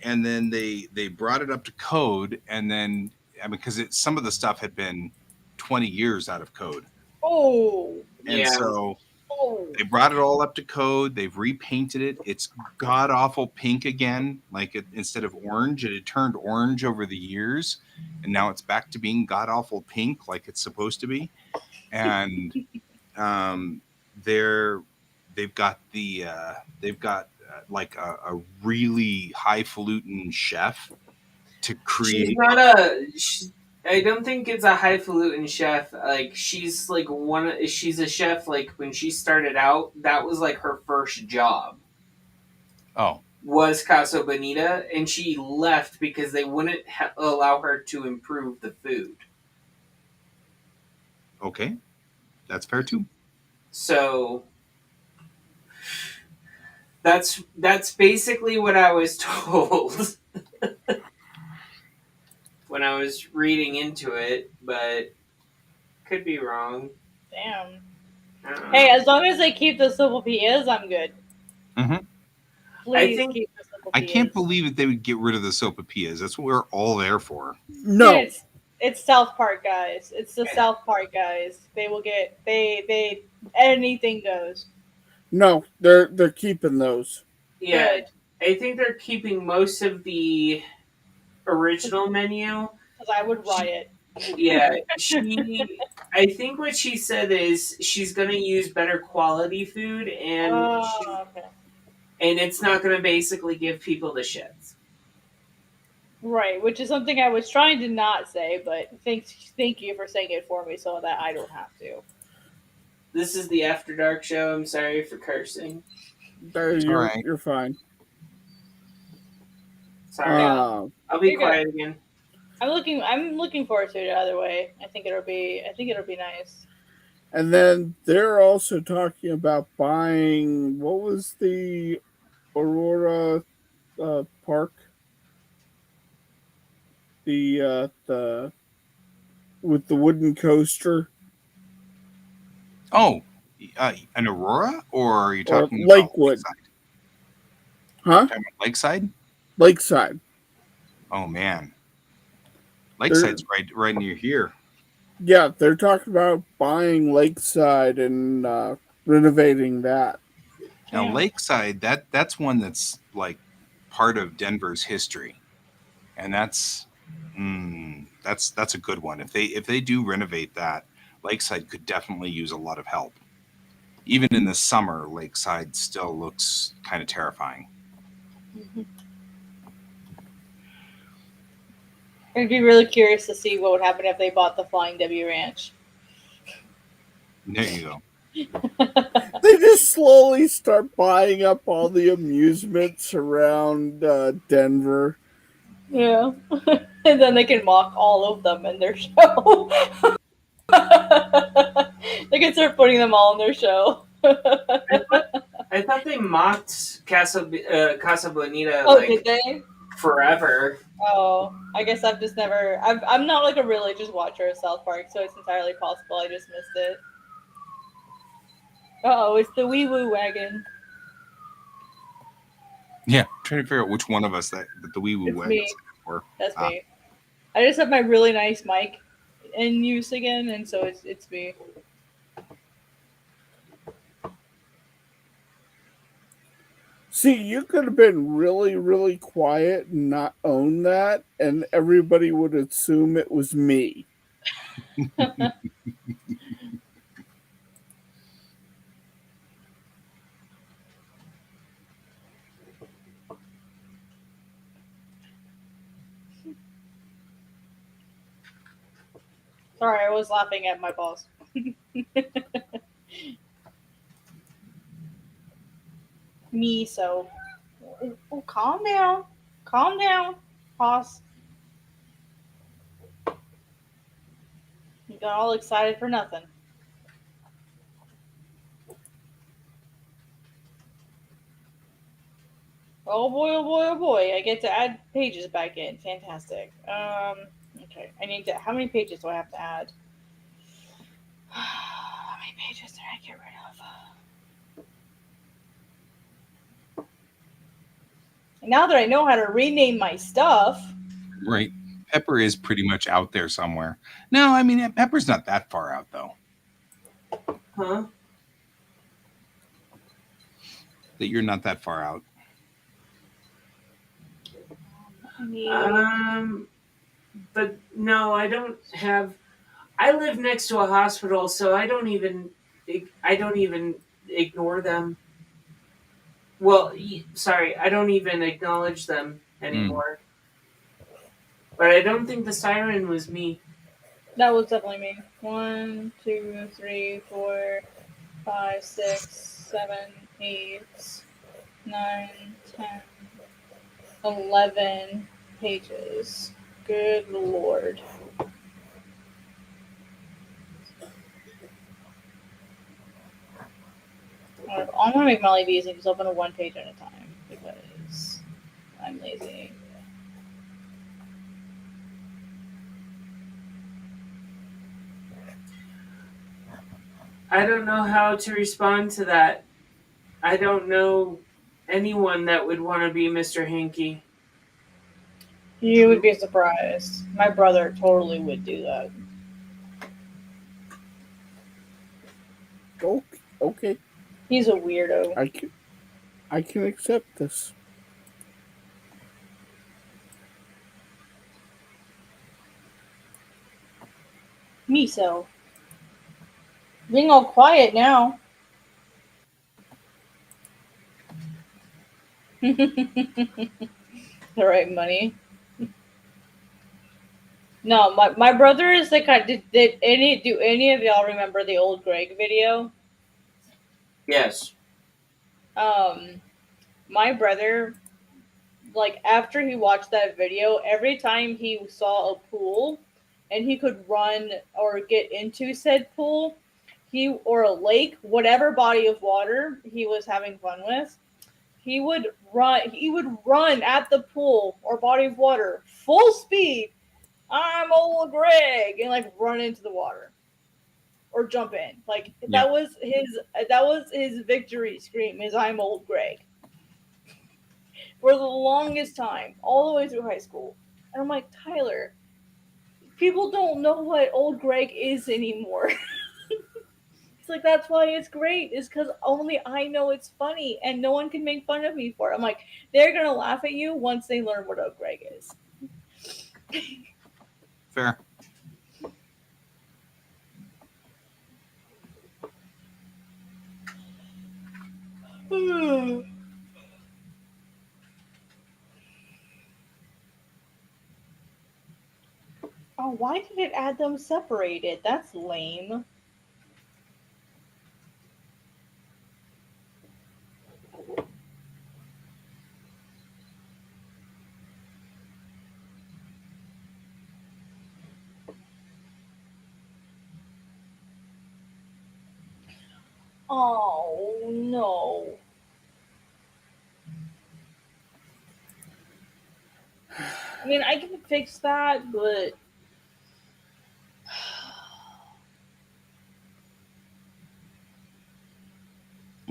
and then they brought it up to code, and then because some of the stuff had been 20 years out of code, Oh. and Yeah. so Oh. they brought it all up to code. They've repainted it. It's god awful pink again. Like instead of orange, it had turned orange over the years, and now it's back to being god awful pink, like it's supposed to be. And they've got like a really highfalutin chef to create. She's not a. I don't think it's a highfalutin chef. Like she's like she's a chef. Like when she started out, that was like her first job. Oh, Was Casa Bonita, and she left because they wouldn't allow her to improve the food. okay, that's fair too. So that's basically what I was told when I was reading into it, but could be wrong. Damn. I don't know. Hey, as long as they keep the sopapillas, I'm good. Mhm. Please think- keep the sopapillas. I can't believe that they would get rid of the sopapillas. That's what we're all there for. No, It's South Park guys. It's the South Park guys. They will get they anything goes. no, they're keeping those. Yeah, Good. I think they're keeping most of the original menu. Because I would riot. Yeah, I think what she said is she's gonna use better quality food, and Okay. and it's not gonna basically give people the shits. Right, which is something I was trying to not say, but thank you for saying it for me so that I don't have to. This is the After Dark show. I'm sorry for cursing. You're, right. you're fine. Sorry, I'll be You're good. quiet again. I'm looking forward to it either way. I think it'll be nice. And then they're also talking about buying, what was the Aurora park? The with the wooden coaster, Oh, an Aurora, or are you or talking about Lakewood, Lakeside? huh? Talking about Lakeside? Lakeside. Oh man, Lakeside's right near here. Yeah, they're talking about buying Lakeside and renovating that. Now Yeah. Lakeside, that's one that's like part of Denver's history, and that's a good one. If they do renovate that, Lakeside could definitely use a lot of help. Even in the summer, Lakeside still looks kind of terrifying. I'd be really curious to see what would happen if they bought the Flying W Ranch. There you go. They just slowly start buying up all the amusements around Denver. Yeah. And then they can mock all of them in their show. They can start putting them all in their show. I thought they mocked Casa Bonita Oh, like did they? forever. Oh, I guess I've just never. I'm not like a religious watcher of South Park, so it's entirely possible I just missed it. Oh, it's the wee woo wagon. Yeah, trying to figure out which one of us that the wee woo It's wagon me. is for. That's me. I just have my really nice mic in use again, and so it's me. See, you could have been really, really quiet and not own that, and everybody would assume it was me. Sorry, I was laughing at my boss. Me, so. Oh, calm down. Calm down. Pause. You got all excited for nothing. Oh boy, oh boy, oh boy. I get to add pages back in. Fantastic. Okay. I need to. How many pages do I have to add? How many pages did I get rid of? Now that I know how to rename my stuff. Right. Pepper is pretty much out there somewhere. No, I mean Pepper's not that far out though. Huh? That you're not that far out. I need. But no, I don't have. I live next to a hospital, so I don't even ignore them. Well, sorry, I don't even acknowledge them anymore. But I don't think the siren was me. That was definitely me. 1, 2, 3, 4, 5, 6, 7, 8, 9, 10, 11 pages. Good lord. I'm gonna make Molly Bees and just open a one page at a time because I'm lazy. I don't know how to respond to that. I don't know anyone that would want to be Mr. Hanky. You would be surprised. My brother totally would do that. Okay. He's a weirdo. I can accept this. Miso. Being all quiet now. All right, money. No, my brother is the kind. Do any of y'all remember the old Greg video? Yes. My brother, like after he watched that video, every time he saw a pool and he could run or get into said pool, or a lake, whatever body of water he was having fun with, he would run at the pool or body of water full speed. I'm old Greg, and like run into the water or jump in. Like Yeah. that was his victory scream. Is I'm old Greg for the longest time, all the way through high school. And I'm like, Tyler, people don't know what old Greg is anymore. It's like, that's why it's great, is because only I know it's funny and no one can make fun of me for it. I'm like, they're going to laugh at you once they learn what old Greg is. Fair. Oh, why did it add them separated? That's lame. Oh, no. I mean, I can fix that, but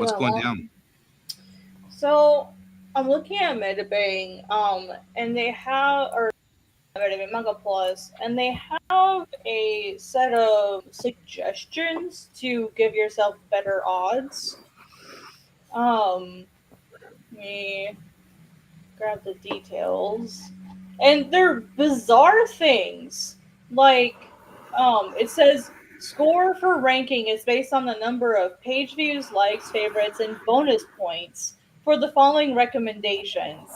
What's going down? So I'm looking at Metabang, and they have, or Metabang Manga Plus, and they have a set of suggestions to give yourself better odds. Let me grab the details, and they're bizarre things. Like, it says score for ranking is based on the number of page views, likes, favorites, and bonus points for the following recommendations.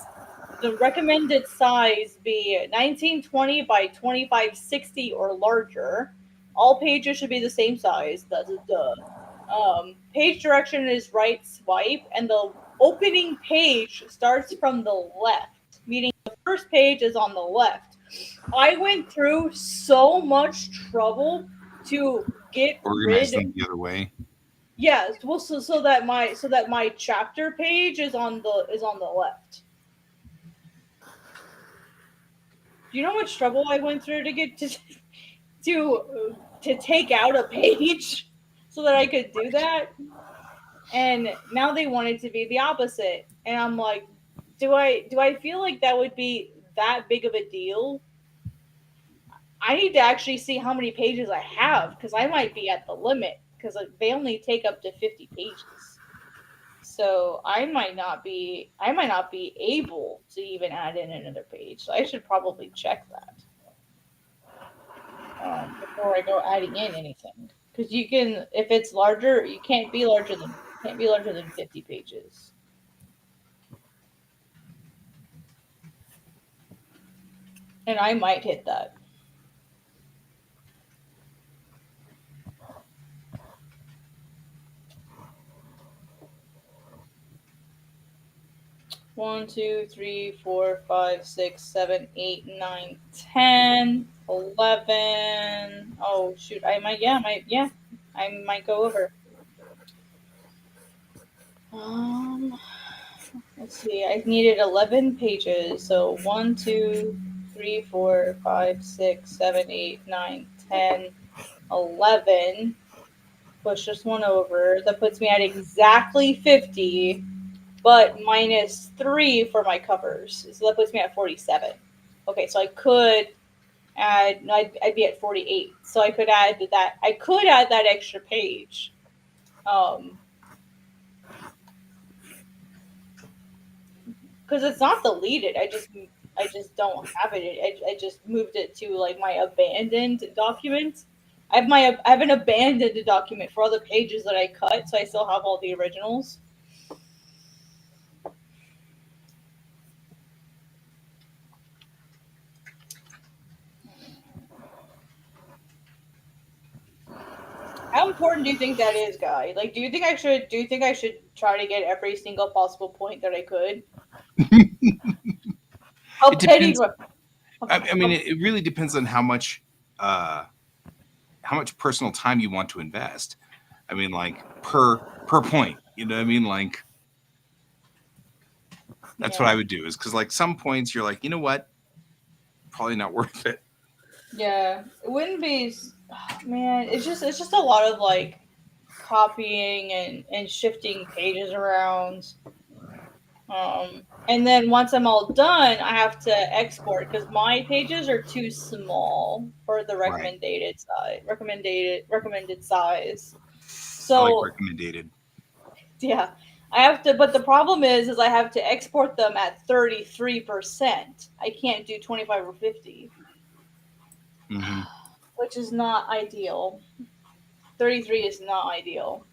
The recommended size be 1920 by 2560 or larger. All pages should be the same size. That's a duh. Page direction is right swipe, and the opening page starts from the left, meaning the first page is on the left. I went through so much trouble to get Organize rid. them the other way. Yeah, well, so that my chapter page is on the left. Do you know how much trouble I went through to get to take out a page so that I could do that? And now they want it to be the opposite, and I'm like, do I feel like that would be that big of a deal? I need to actually see how many pages I have, because I might be at the limit, because they only take up to 50 pages. So I might not be able to even add in another page. So I should probably check that before I go adding in anything. Because you can, if it's larger, you can't be larger than 50 pages. And I might hit that. One, 2, 3, 4, 5, 6, 7, 8, 9, 10, 11. Oh shoot! I might go over. Let's see. I needed 11 pages. So 1, 2, 3, 4, 5, 6, 7, 8, 9, 10, 11. Push this one over. That puts me at exactly 50, but minus 3 for my covers. So that puts me at 47. Okay, so I could add, no, I'd be at 48. So I could add that. I could add that extra page. Because it's not deleted. I just don't have it. I just moved it to like my abandoned document. I have an abandoned document for all the pages that I cut, so I still have all the originals. How important do you think that is, Guy? Like, do you think I should try to get every single possible point that I could? How It petty depends. do I mean, it really depends on how much personal time you want to invest. I mean, like per point. You know what I mean? Like that's what I would do. Is because like some points you're like, you know what, probably not worth it. Yeah, it wouldn't be. Man, it's just a lot of like copying and shifting pages around. And then once I'm all done, I have to export because my pages are too small for the Right. recommended size. I like So recommended. yeah, I have to. But the problem is I have to export them at 33%. I can't do 25 or 50, Mm-hmm. which is not ideal. 33 is not ideal.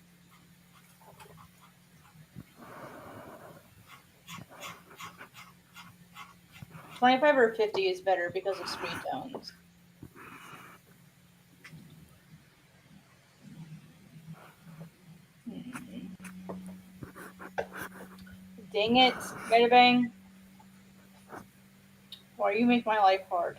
$25 or $50 is better because of screen tones. Dang it, Metabang. Why you make my life hard?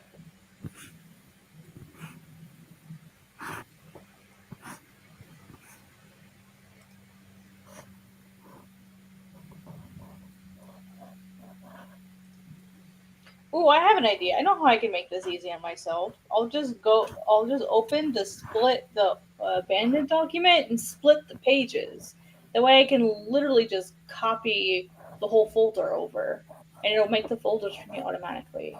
Ooh, I have an idea. I know how I can make this easy on myself. I'll just open the abandoned document and split the pages. That way I can literally just copy the whole folder over. And it'll make the folders for me automatically.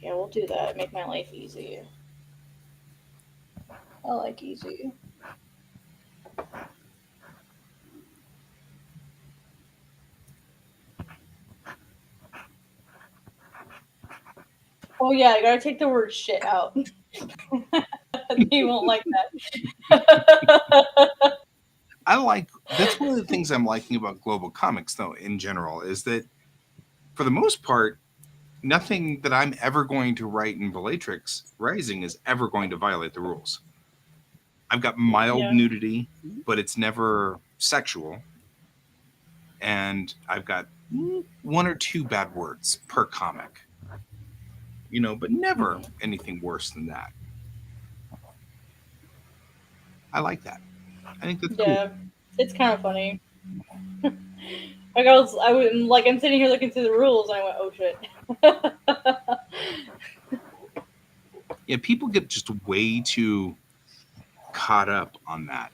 Yeah, we'll do that. Make my life easy. I like easy. Oh yeah, I gotta take the word shit out. They won't like that. That's one of the things I'm liking about global comics, though, in general, is that for the most part, nothing that I'm ever going to write in Bellatrix Rising is ever going to violate the rules. I've got mild Yeah. nudity, but it's never sexual. And I've got one or two bad words per comic. But never anything worse than that. I like that. I think that's cool. Yeah, it's kind of funny. Like I'm sitting here looking through the rules, and I went, "Oh shit." Yeah, people get just way too caught up on that.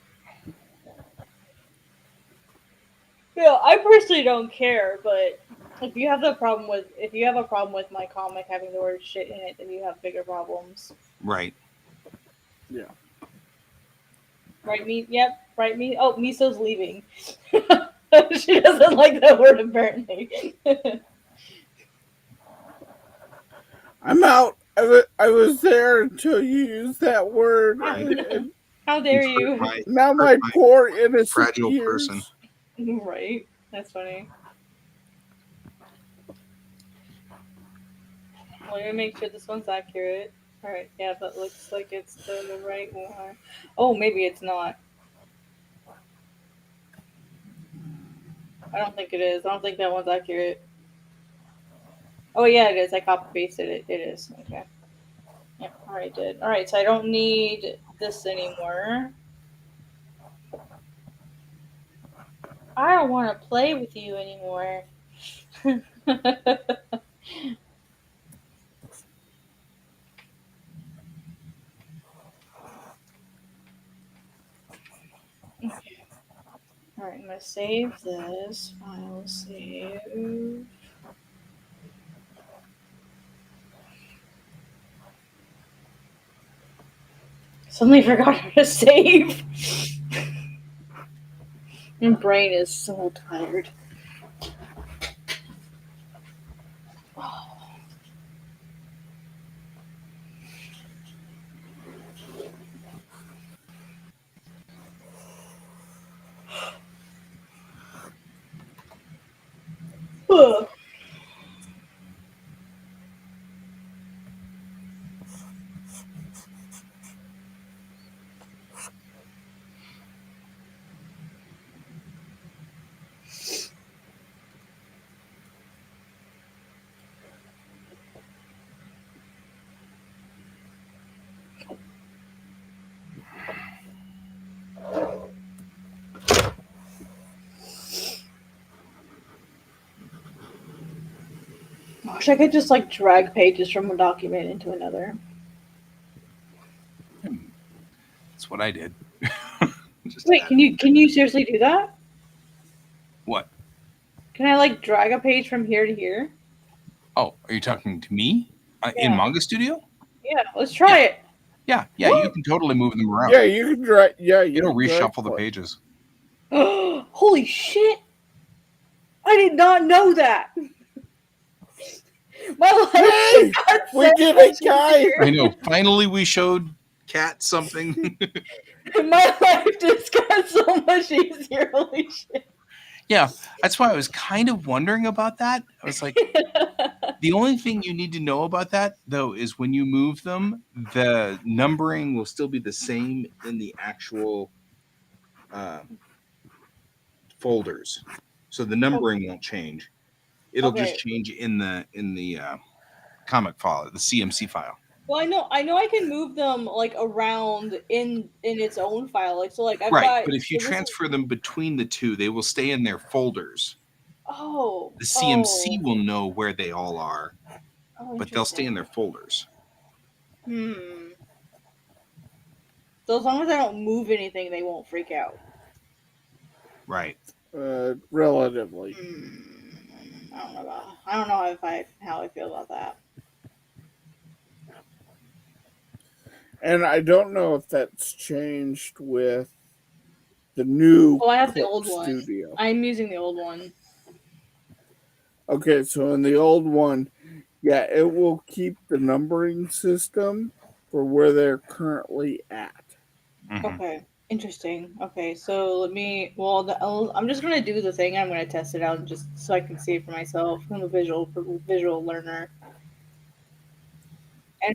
Yeah, I personally don't care, but if you have a problem with my comic having the word shit in it, then you have bigger problems. Right. Yeah. Right, me? Yep. Right, me? Oh, Miso's leaving. She doesn't like that word, apparently. I'm out. I was there until you used that word. And How dare You've you? hurt now my poor innocent fragile ears. person. Right? That's funny. Let me make sure this one's accurate. Alright, yeah, that looks like it's the right one. Oh, maybe it's not. I don't think it is. I don't think that one's accurate. Oh, yeah, it is. I copy pasted it. It is. Okay. Yep, already did. Alright, so I don't need this anymore. I don't want to play with you anymore. Okay. Alright, I'm going to save this. File save. Suddenly forgot how to save. My brain is so tired. Ugh. I wish I could just like drag pages from one document into another. That's what I did. Just Wait, can you seriously do that? what? Can I like drag a page from here to here? Oh, are you talking to me in Yeah. Manga Studio? Yeah, let's try it. Yeah, you can totally move them around. Yeah, you can drag. Yeah, It'll can drag reshuffle the play. pages. Holy shit! I did not know that. My life Yay! just got We so did much it, guys! easier. I know. Finally, we showed Kat something. My life just got so much easier. Holy shit! Yeah, that's why I was kind of wondering about that. I was like, the only thing you need to know about that, though, is when you move them, the numbering will still be the same in the actual folders. So the numbering won't change. It'll just Okay. change in the comic file, the CMC file. Well, I know I can move them like around in its own file. Like so, like I've Right, got. but if you So this is, transfer them between the two, they will stay in their folders. oh, The CMC will know where they all are, but they'll stay in their folders. Hmm. So as long as I don't move anything, they won't freak out. Right. Relatively. I don't know how I feel about that. And I don't know if that's changed with the new Oh, I have the Cook old one. Studio. I'm using the old one. Okay, so in the old one, yeah, it will keep the numbering system for where they're currently at. Mm-hmm. Okay, interesting. Okay, so let me. Well, I'm just gonna do the thing. I'm gonna test it out just so I can see it for myself. I'm a visual learner.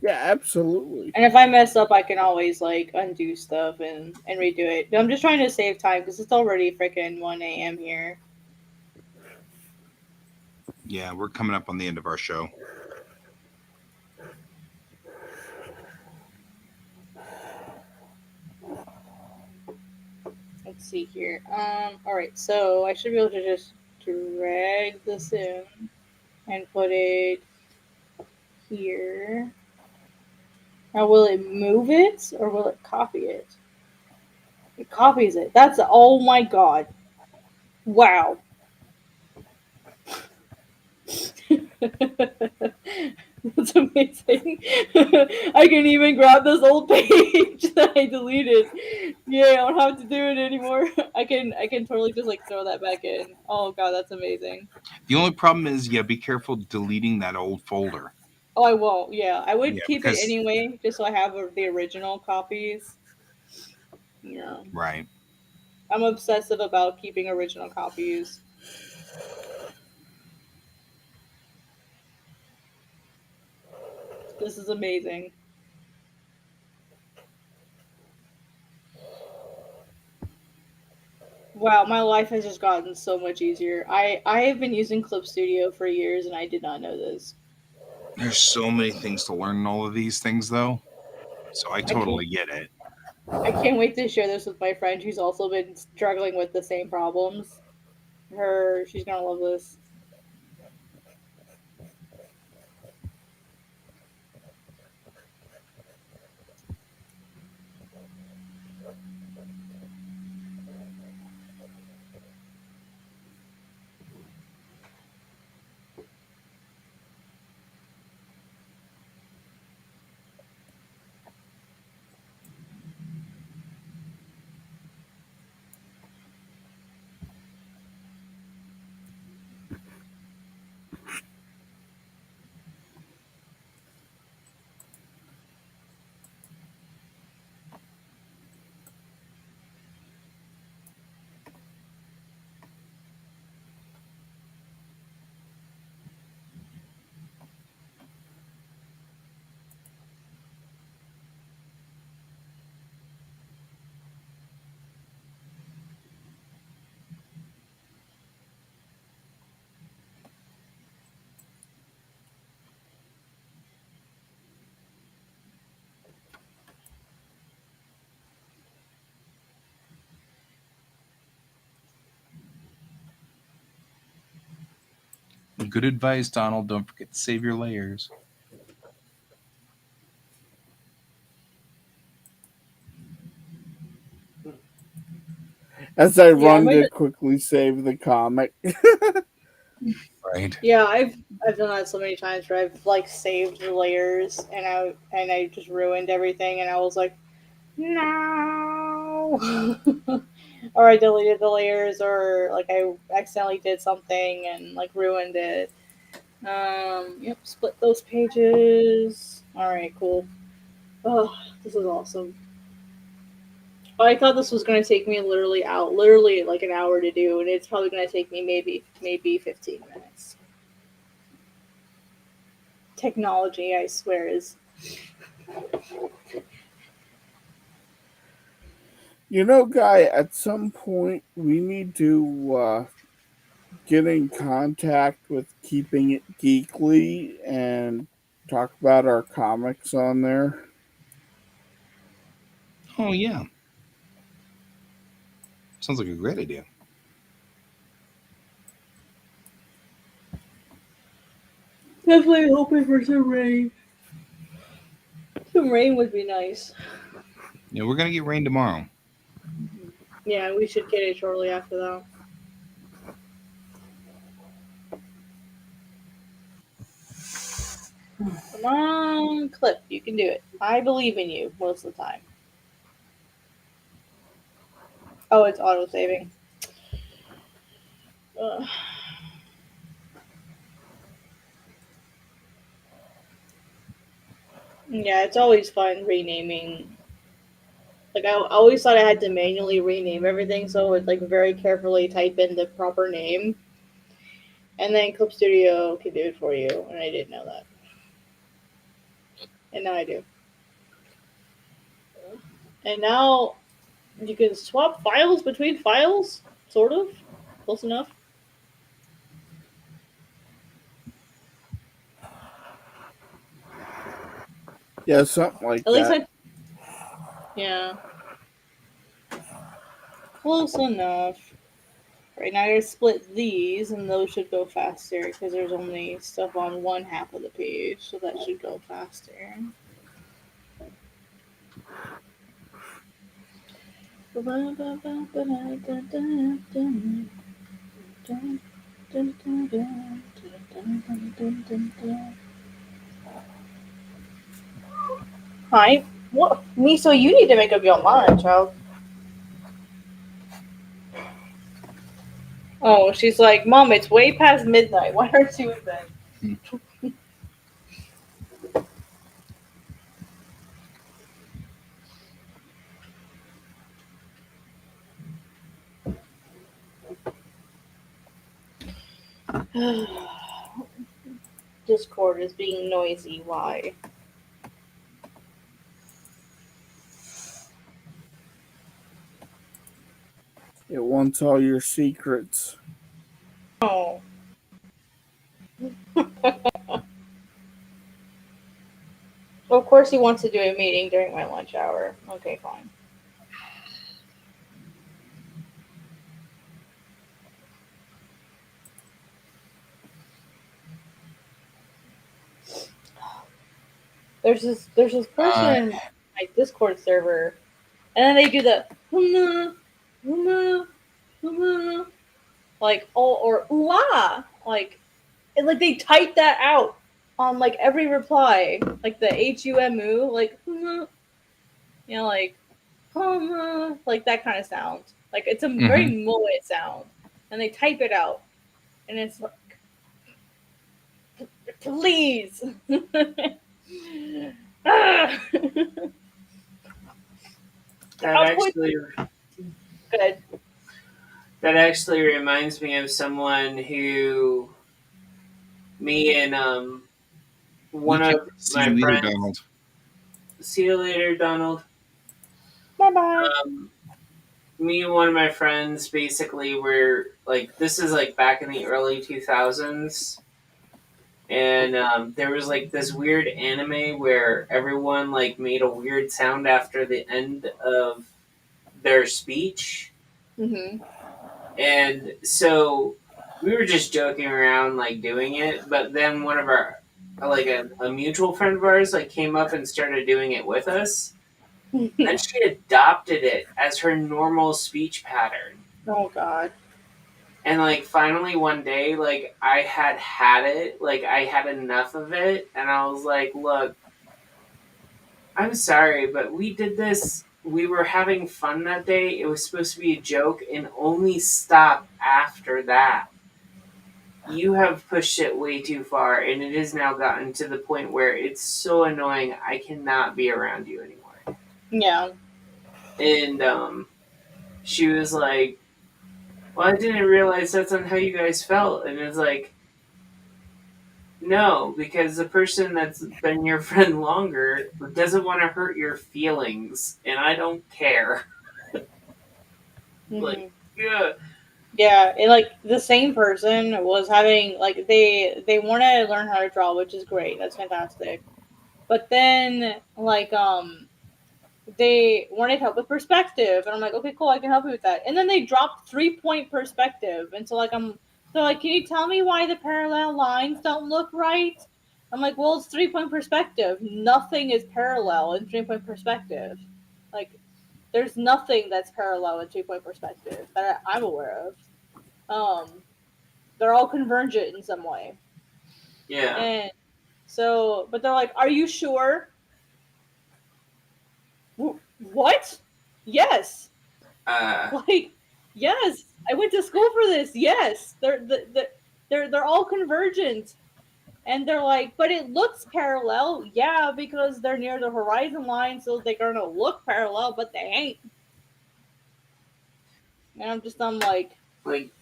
Yeah, absolutely. And if I mess up, I can always like undo stuff and redo it. But I'm just trying to save time because it's already freaking 1 a.m. here. Yeah, we're coming up on the end of our show. Let's see here. All right. So I should be able to just drag this in and put it here. Now, will it move it or will it copy it? It copies it. That's oh my god! Wow. That's amazing. I can even grab this old page that I deleted. Yeah, I don't have to do it anymore. I can totally just like throw that back in. Oh god, that's amazing. The only problem is, yeah, be careful deleting that old folder. Oh, I won't. Yeah, I would Yeah, keep it because anyway, just so I have the original copies. Yeah, right. I'm obsessive about keeping original copies. This is amazing. Wow, my life has just gotten so much easier. I have been using Clip Studio for years and I did not know this. There's so many things to learn in all of these things, though. So I I can't totally get it. I can't wait to share this with my friend who's also been struggling with the same problems. She's gonna love this. Good advice, Donald. Don't forget to save your layers. As I Yeah, run to quickly save the comic. Right. yeah, I've done that so many times where I've like saved the layers and I just ruined everything and I was like, no. Or I deleted the layers or like I accidentally did something and like ruined it. Yep, split those pages. Alright, cool. Oh, this is awesome. I thought this was gonna take me literally like an hour to do, and it's probably gonna take me maybe 15 minutes. Technology, I swear, is You know, Guy, at some point we need to get in contact with Keeping It Geekly and talk about our comics on there. Oh, yeah. Sounds like a great idea. definitely hoping for some rain. Some rain would be nice. Yeah, we're going to get rain tomorrow. Yeah, we should get it shortly after that. Come on, Clip, you can do it. I believe in you most of the time. Oh, it's auto saving. Yeah, it's always fun renaming. Like I always thought I had to manually rename everything, so I would like very carefully type in the proper name, and then Clip Studio can do it for you, and I didn't know that. And now I do. And now you can swap files between files, sort of. Close enough. Yeah, something like At least that. yeah. Close enough. Right now I gotta split these, and those should go faster because there's only stuff on one half of the page, so that should go faster. Hi. What? Miso, you need to make up your mind, child. Oh, she's like, Mom, it's way past midnight. Why aren't you in bed? Discord is being noisy. Why? It wants all your secrets. Oh. Well, of course he wants to do a meeting during my lunch hour. Okay, fine. There's this person in my Discord server, and then they do the huma, huma, huma, like or ooh ah, like and like they type that out on like every reply, like the humu, like huma, you know, like huma, like that kind of sound. Like it's a very mullet sound, and they type it out, and it's like, please. Ah! That I'll put actually good. that actually reminds me of someone who me and one of See my you later, friends. Donald. See you later, Donald. Bye bye. Me and one of my friends basically were like, this is like back in the early 2000s, and there was like this weird anime where everyone like made a weird sound after the end of their speech. Mm-hmm. And so we were just joking around, like doing it. But then one of our, like a mutual friend of ours, like came up and started doing it with us. Then she adopted it as her normal speech pattern. Oh God. And like finally one day, like I had it, like I had enough of it, and I was like, "Look, I'm sorry, but we did this. We were having fun that day. It was supposed to be a joke, and only stop after that. You have pushed it way too far, and it has now gotten to the point where it's so annoying. I cannot be around you anymore." Yeah. And she was like, "Well, I didn't realize that's not how you guys felt." And it's like, no, because the person that's been your friend longer doesn't want to hurt your feelings, and I don't care. Like, yeah. Yeah, and like the same person was having like they wanted to learn how to draw, which is great. That's fantastic. But then like they wanted help with perspective, and I'm like, okay, cool, I can help you with that. And then they dropped 3-point perspective, and so like they're like, can you tell me why the parallel lines don't look right? I'm like, well, it's 3-point perspective. Nothing is parallel in 3-point perspective. Like, there's nothing that's parallel in 3-point perspective that I'm aware of. They're all convergent in some way. Yeah. And so, but they're like, are you sure? What? Yes. Like, yes. I went to school for this. Yes. They're all convergent. And they're like, but it looks parallel. Yeah, because they're near the horizon line, so they're gonna look parallel, but they ain't. And I'm like,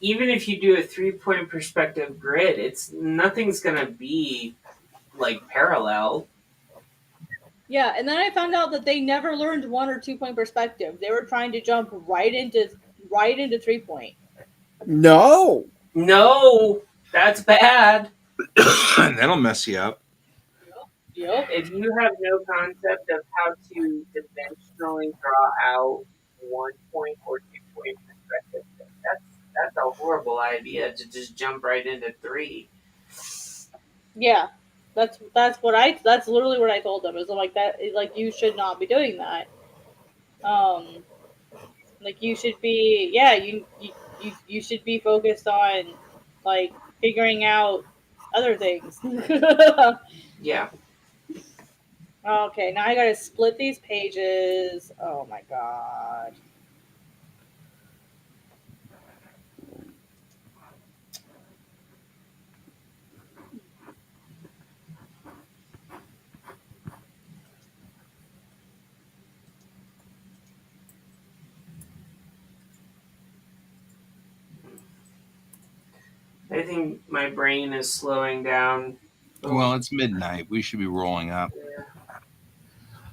even if you do a 3-point perspective grid, it's nothing's gonna be like parallel. Yeah, and then I found out that they never learned 1 or 2 point perspective. They were trying to jump right into 3 point. No. No, that's bad. That'll mess you up. Yep. If you have no concept of how to dimensionally draw out 1 point or 2 point perspective, that's a horrible idea to just jump right into 3. Yeah. That's literally what I told them. Is like that is like you should not be doing that. Like you should be you should be focused on like figuring out other things. Yeah. Okay, now I gotta split these pages. Oh my god. I think my brain is slowing down. Well, it's midnight. We should be rolling up.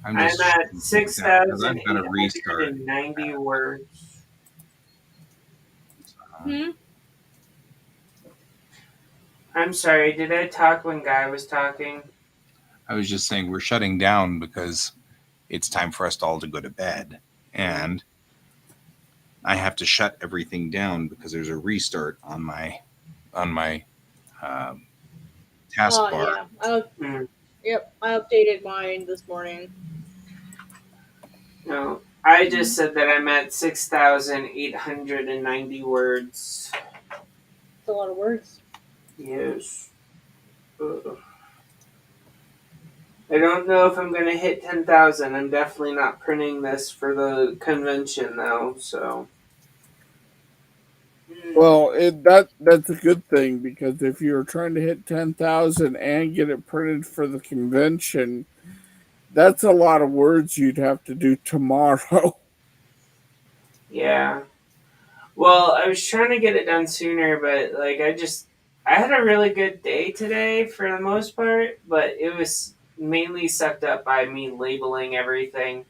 I'm I'm just at because I've got to restart. 6,890 words. Hmm? I'm sorry, did I talk when Guy was talking? I was just saying we're shutting down because it's time for us all to go to bed, and I have to shut everything down because there's a restart on my taskbar. Yeah. Hmm. Yep, I updated mine this morning. No, I just said that I'm at 6,890 words. It's a lot of words. Yes. I don't know if I'm going to hit 10,000. I'm definitely not printing this for the convention, though, so. Well, that's a good thing because if you're trying to hit 10,000 and get it printed for the convention, that's a lot of words you'd have to do tomorrow. Yeah. Well, I was trying to get it done sooner, but like I had a really good day today for the most part, but it was mainly sucked up by me labeling everything.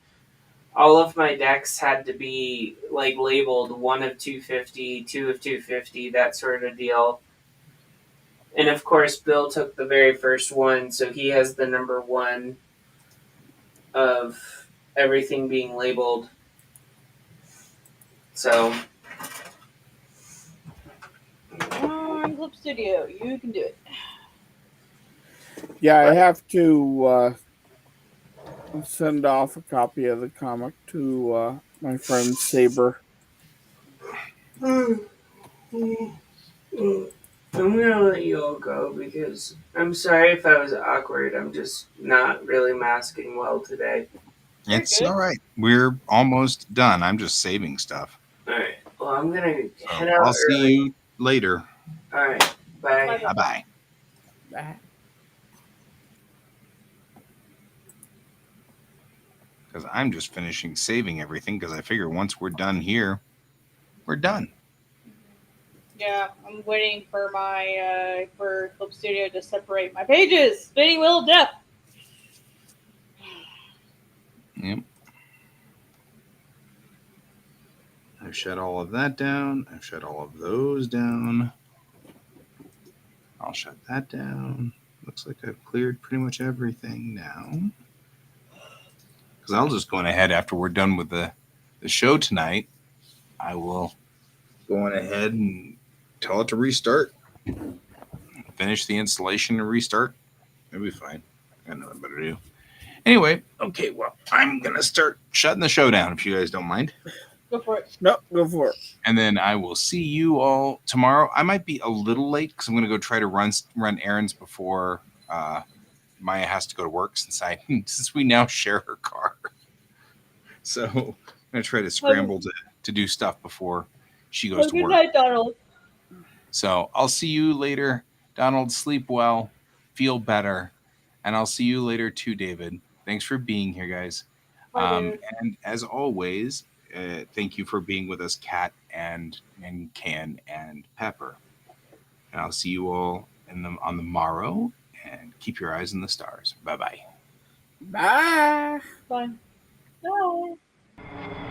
All of my decks had to be like labeled 1 of 250, 2 of 250, that sort of deal. And of course, Bill took the very first one, so he has the number 1 of everything being labeled. So Come on, Clip Studio, you can do it. Yeah, I have to send off a copy of the comic to my friend Saber. I'm gonna let you all go because I'm sorry if I was awkward. I'm just not really masking well today. You're It's good. all right. We're almost done. I'm just saving stuff. Alright. Well, I'm gonna So head out I'll see early. you later. Alright. Bye. Bye bye. Because I'm just finishing saving everything because I figure once we're done here, we're done. Yeah, I'm waiting for my for Clip Studio to separate my pages. Spinning Wheel of Death. Yep. I've shut all of that down. I've shut all of those down. I'll shut that down. Looks like I've cleared pretty much everything now. Because I'll just go on ahead after we're done with the show tonight. I will go on ahead and tell it to restart. Finish the installation and restart. It'll be fine. I got nothing better to do. Anyway, okay, well, I'm going to start shutting the show down if you guys don't mind. Go for it. No, go for it. And then I will see you all tomorrow. I might be a little late because I'm going to go try to run errands before Maya has to go to work since we now share her car. So I'm going to try to scramble to do stuff before she goes to Good work. night, Donald. So I'll see you later. Donald, sleep well, feel better. And I'll see you later too, David. Thanks for being here, guys. Bye, And as always, thank you for being with us, Kat and Can and Pepper. And I'll see you all on the morrow. And keep your eyes on the stars. Bye-bye. Bye. Bye. Bye.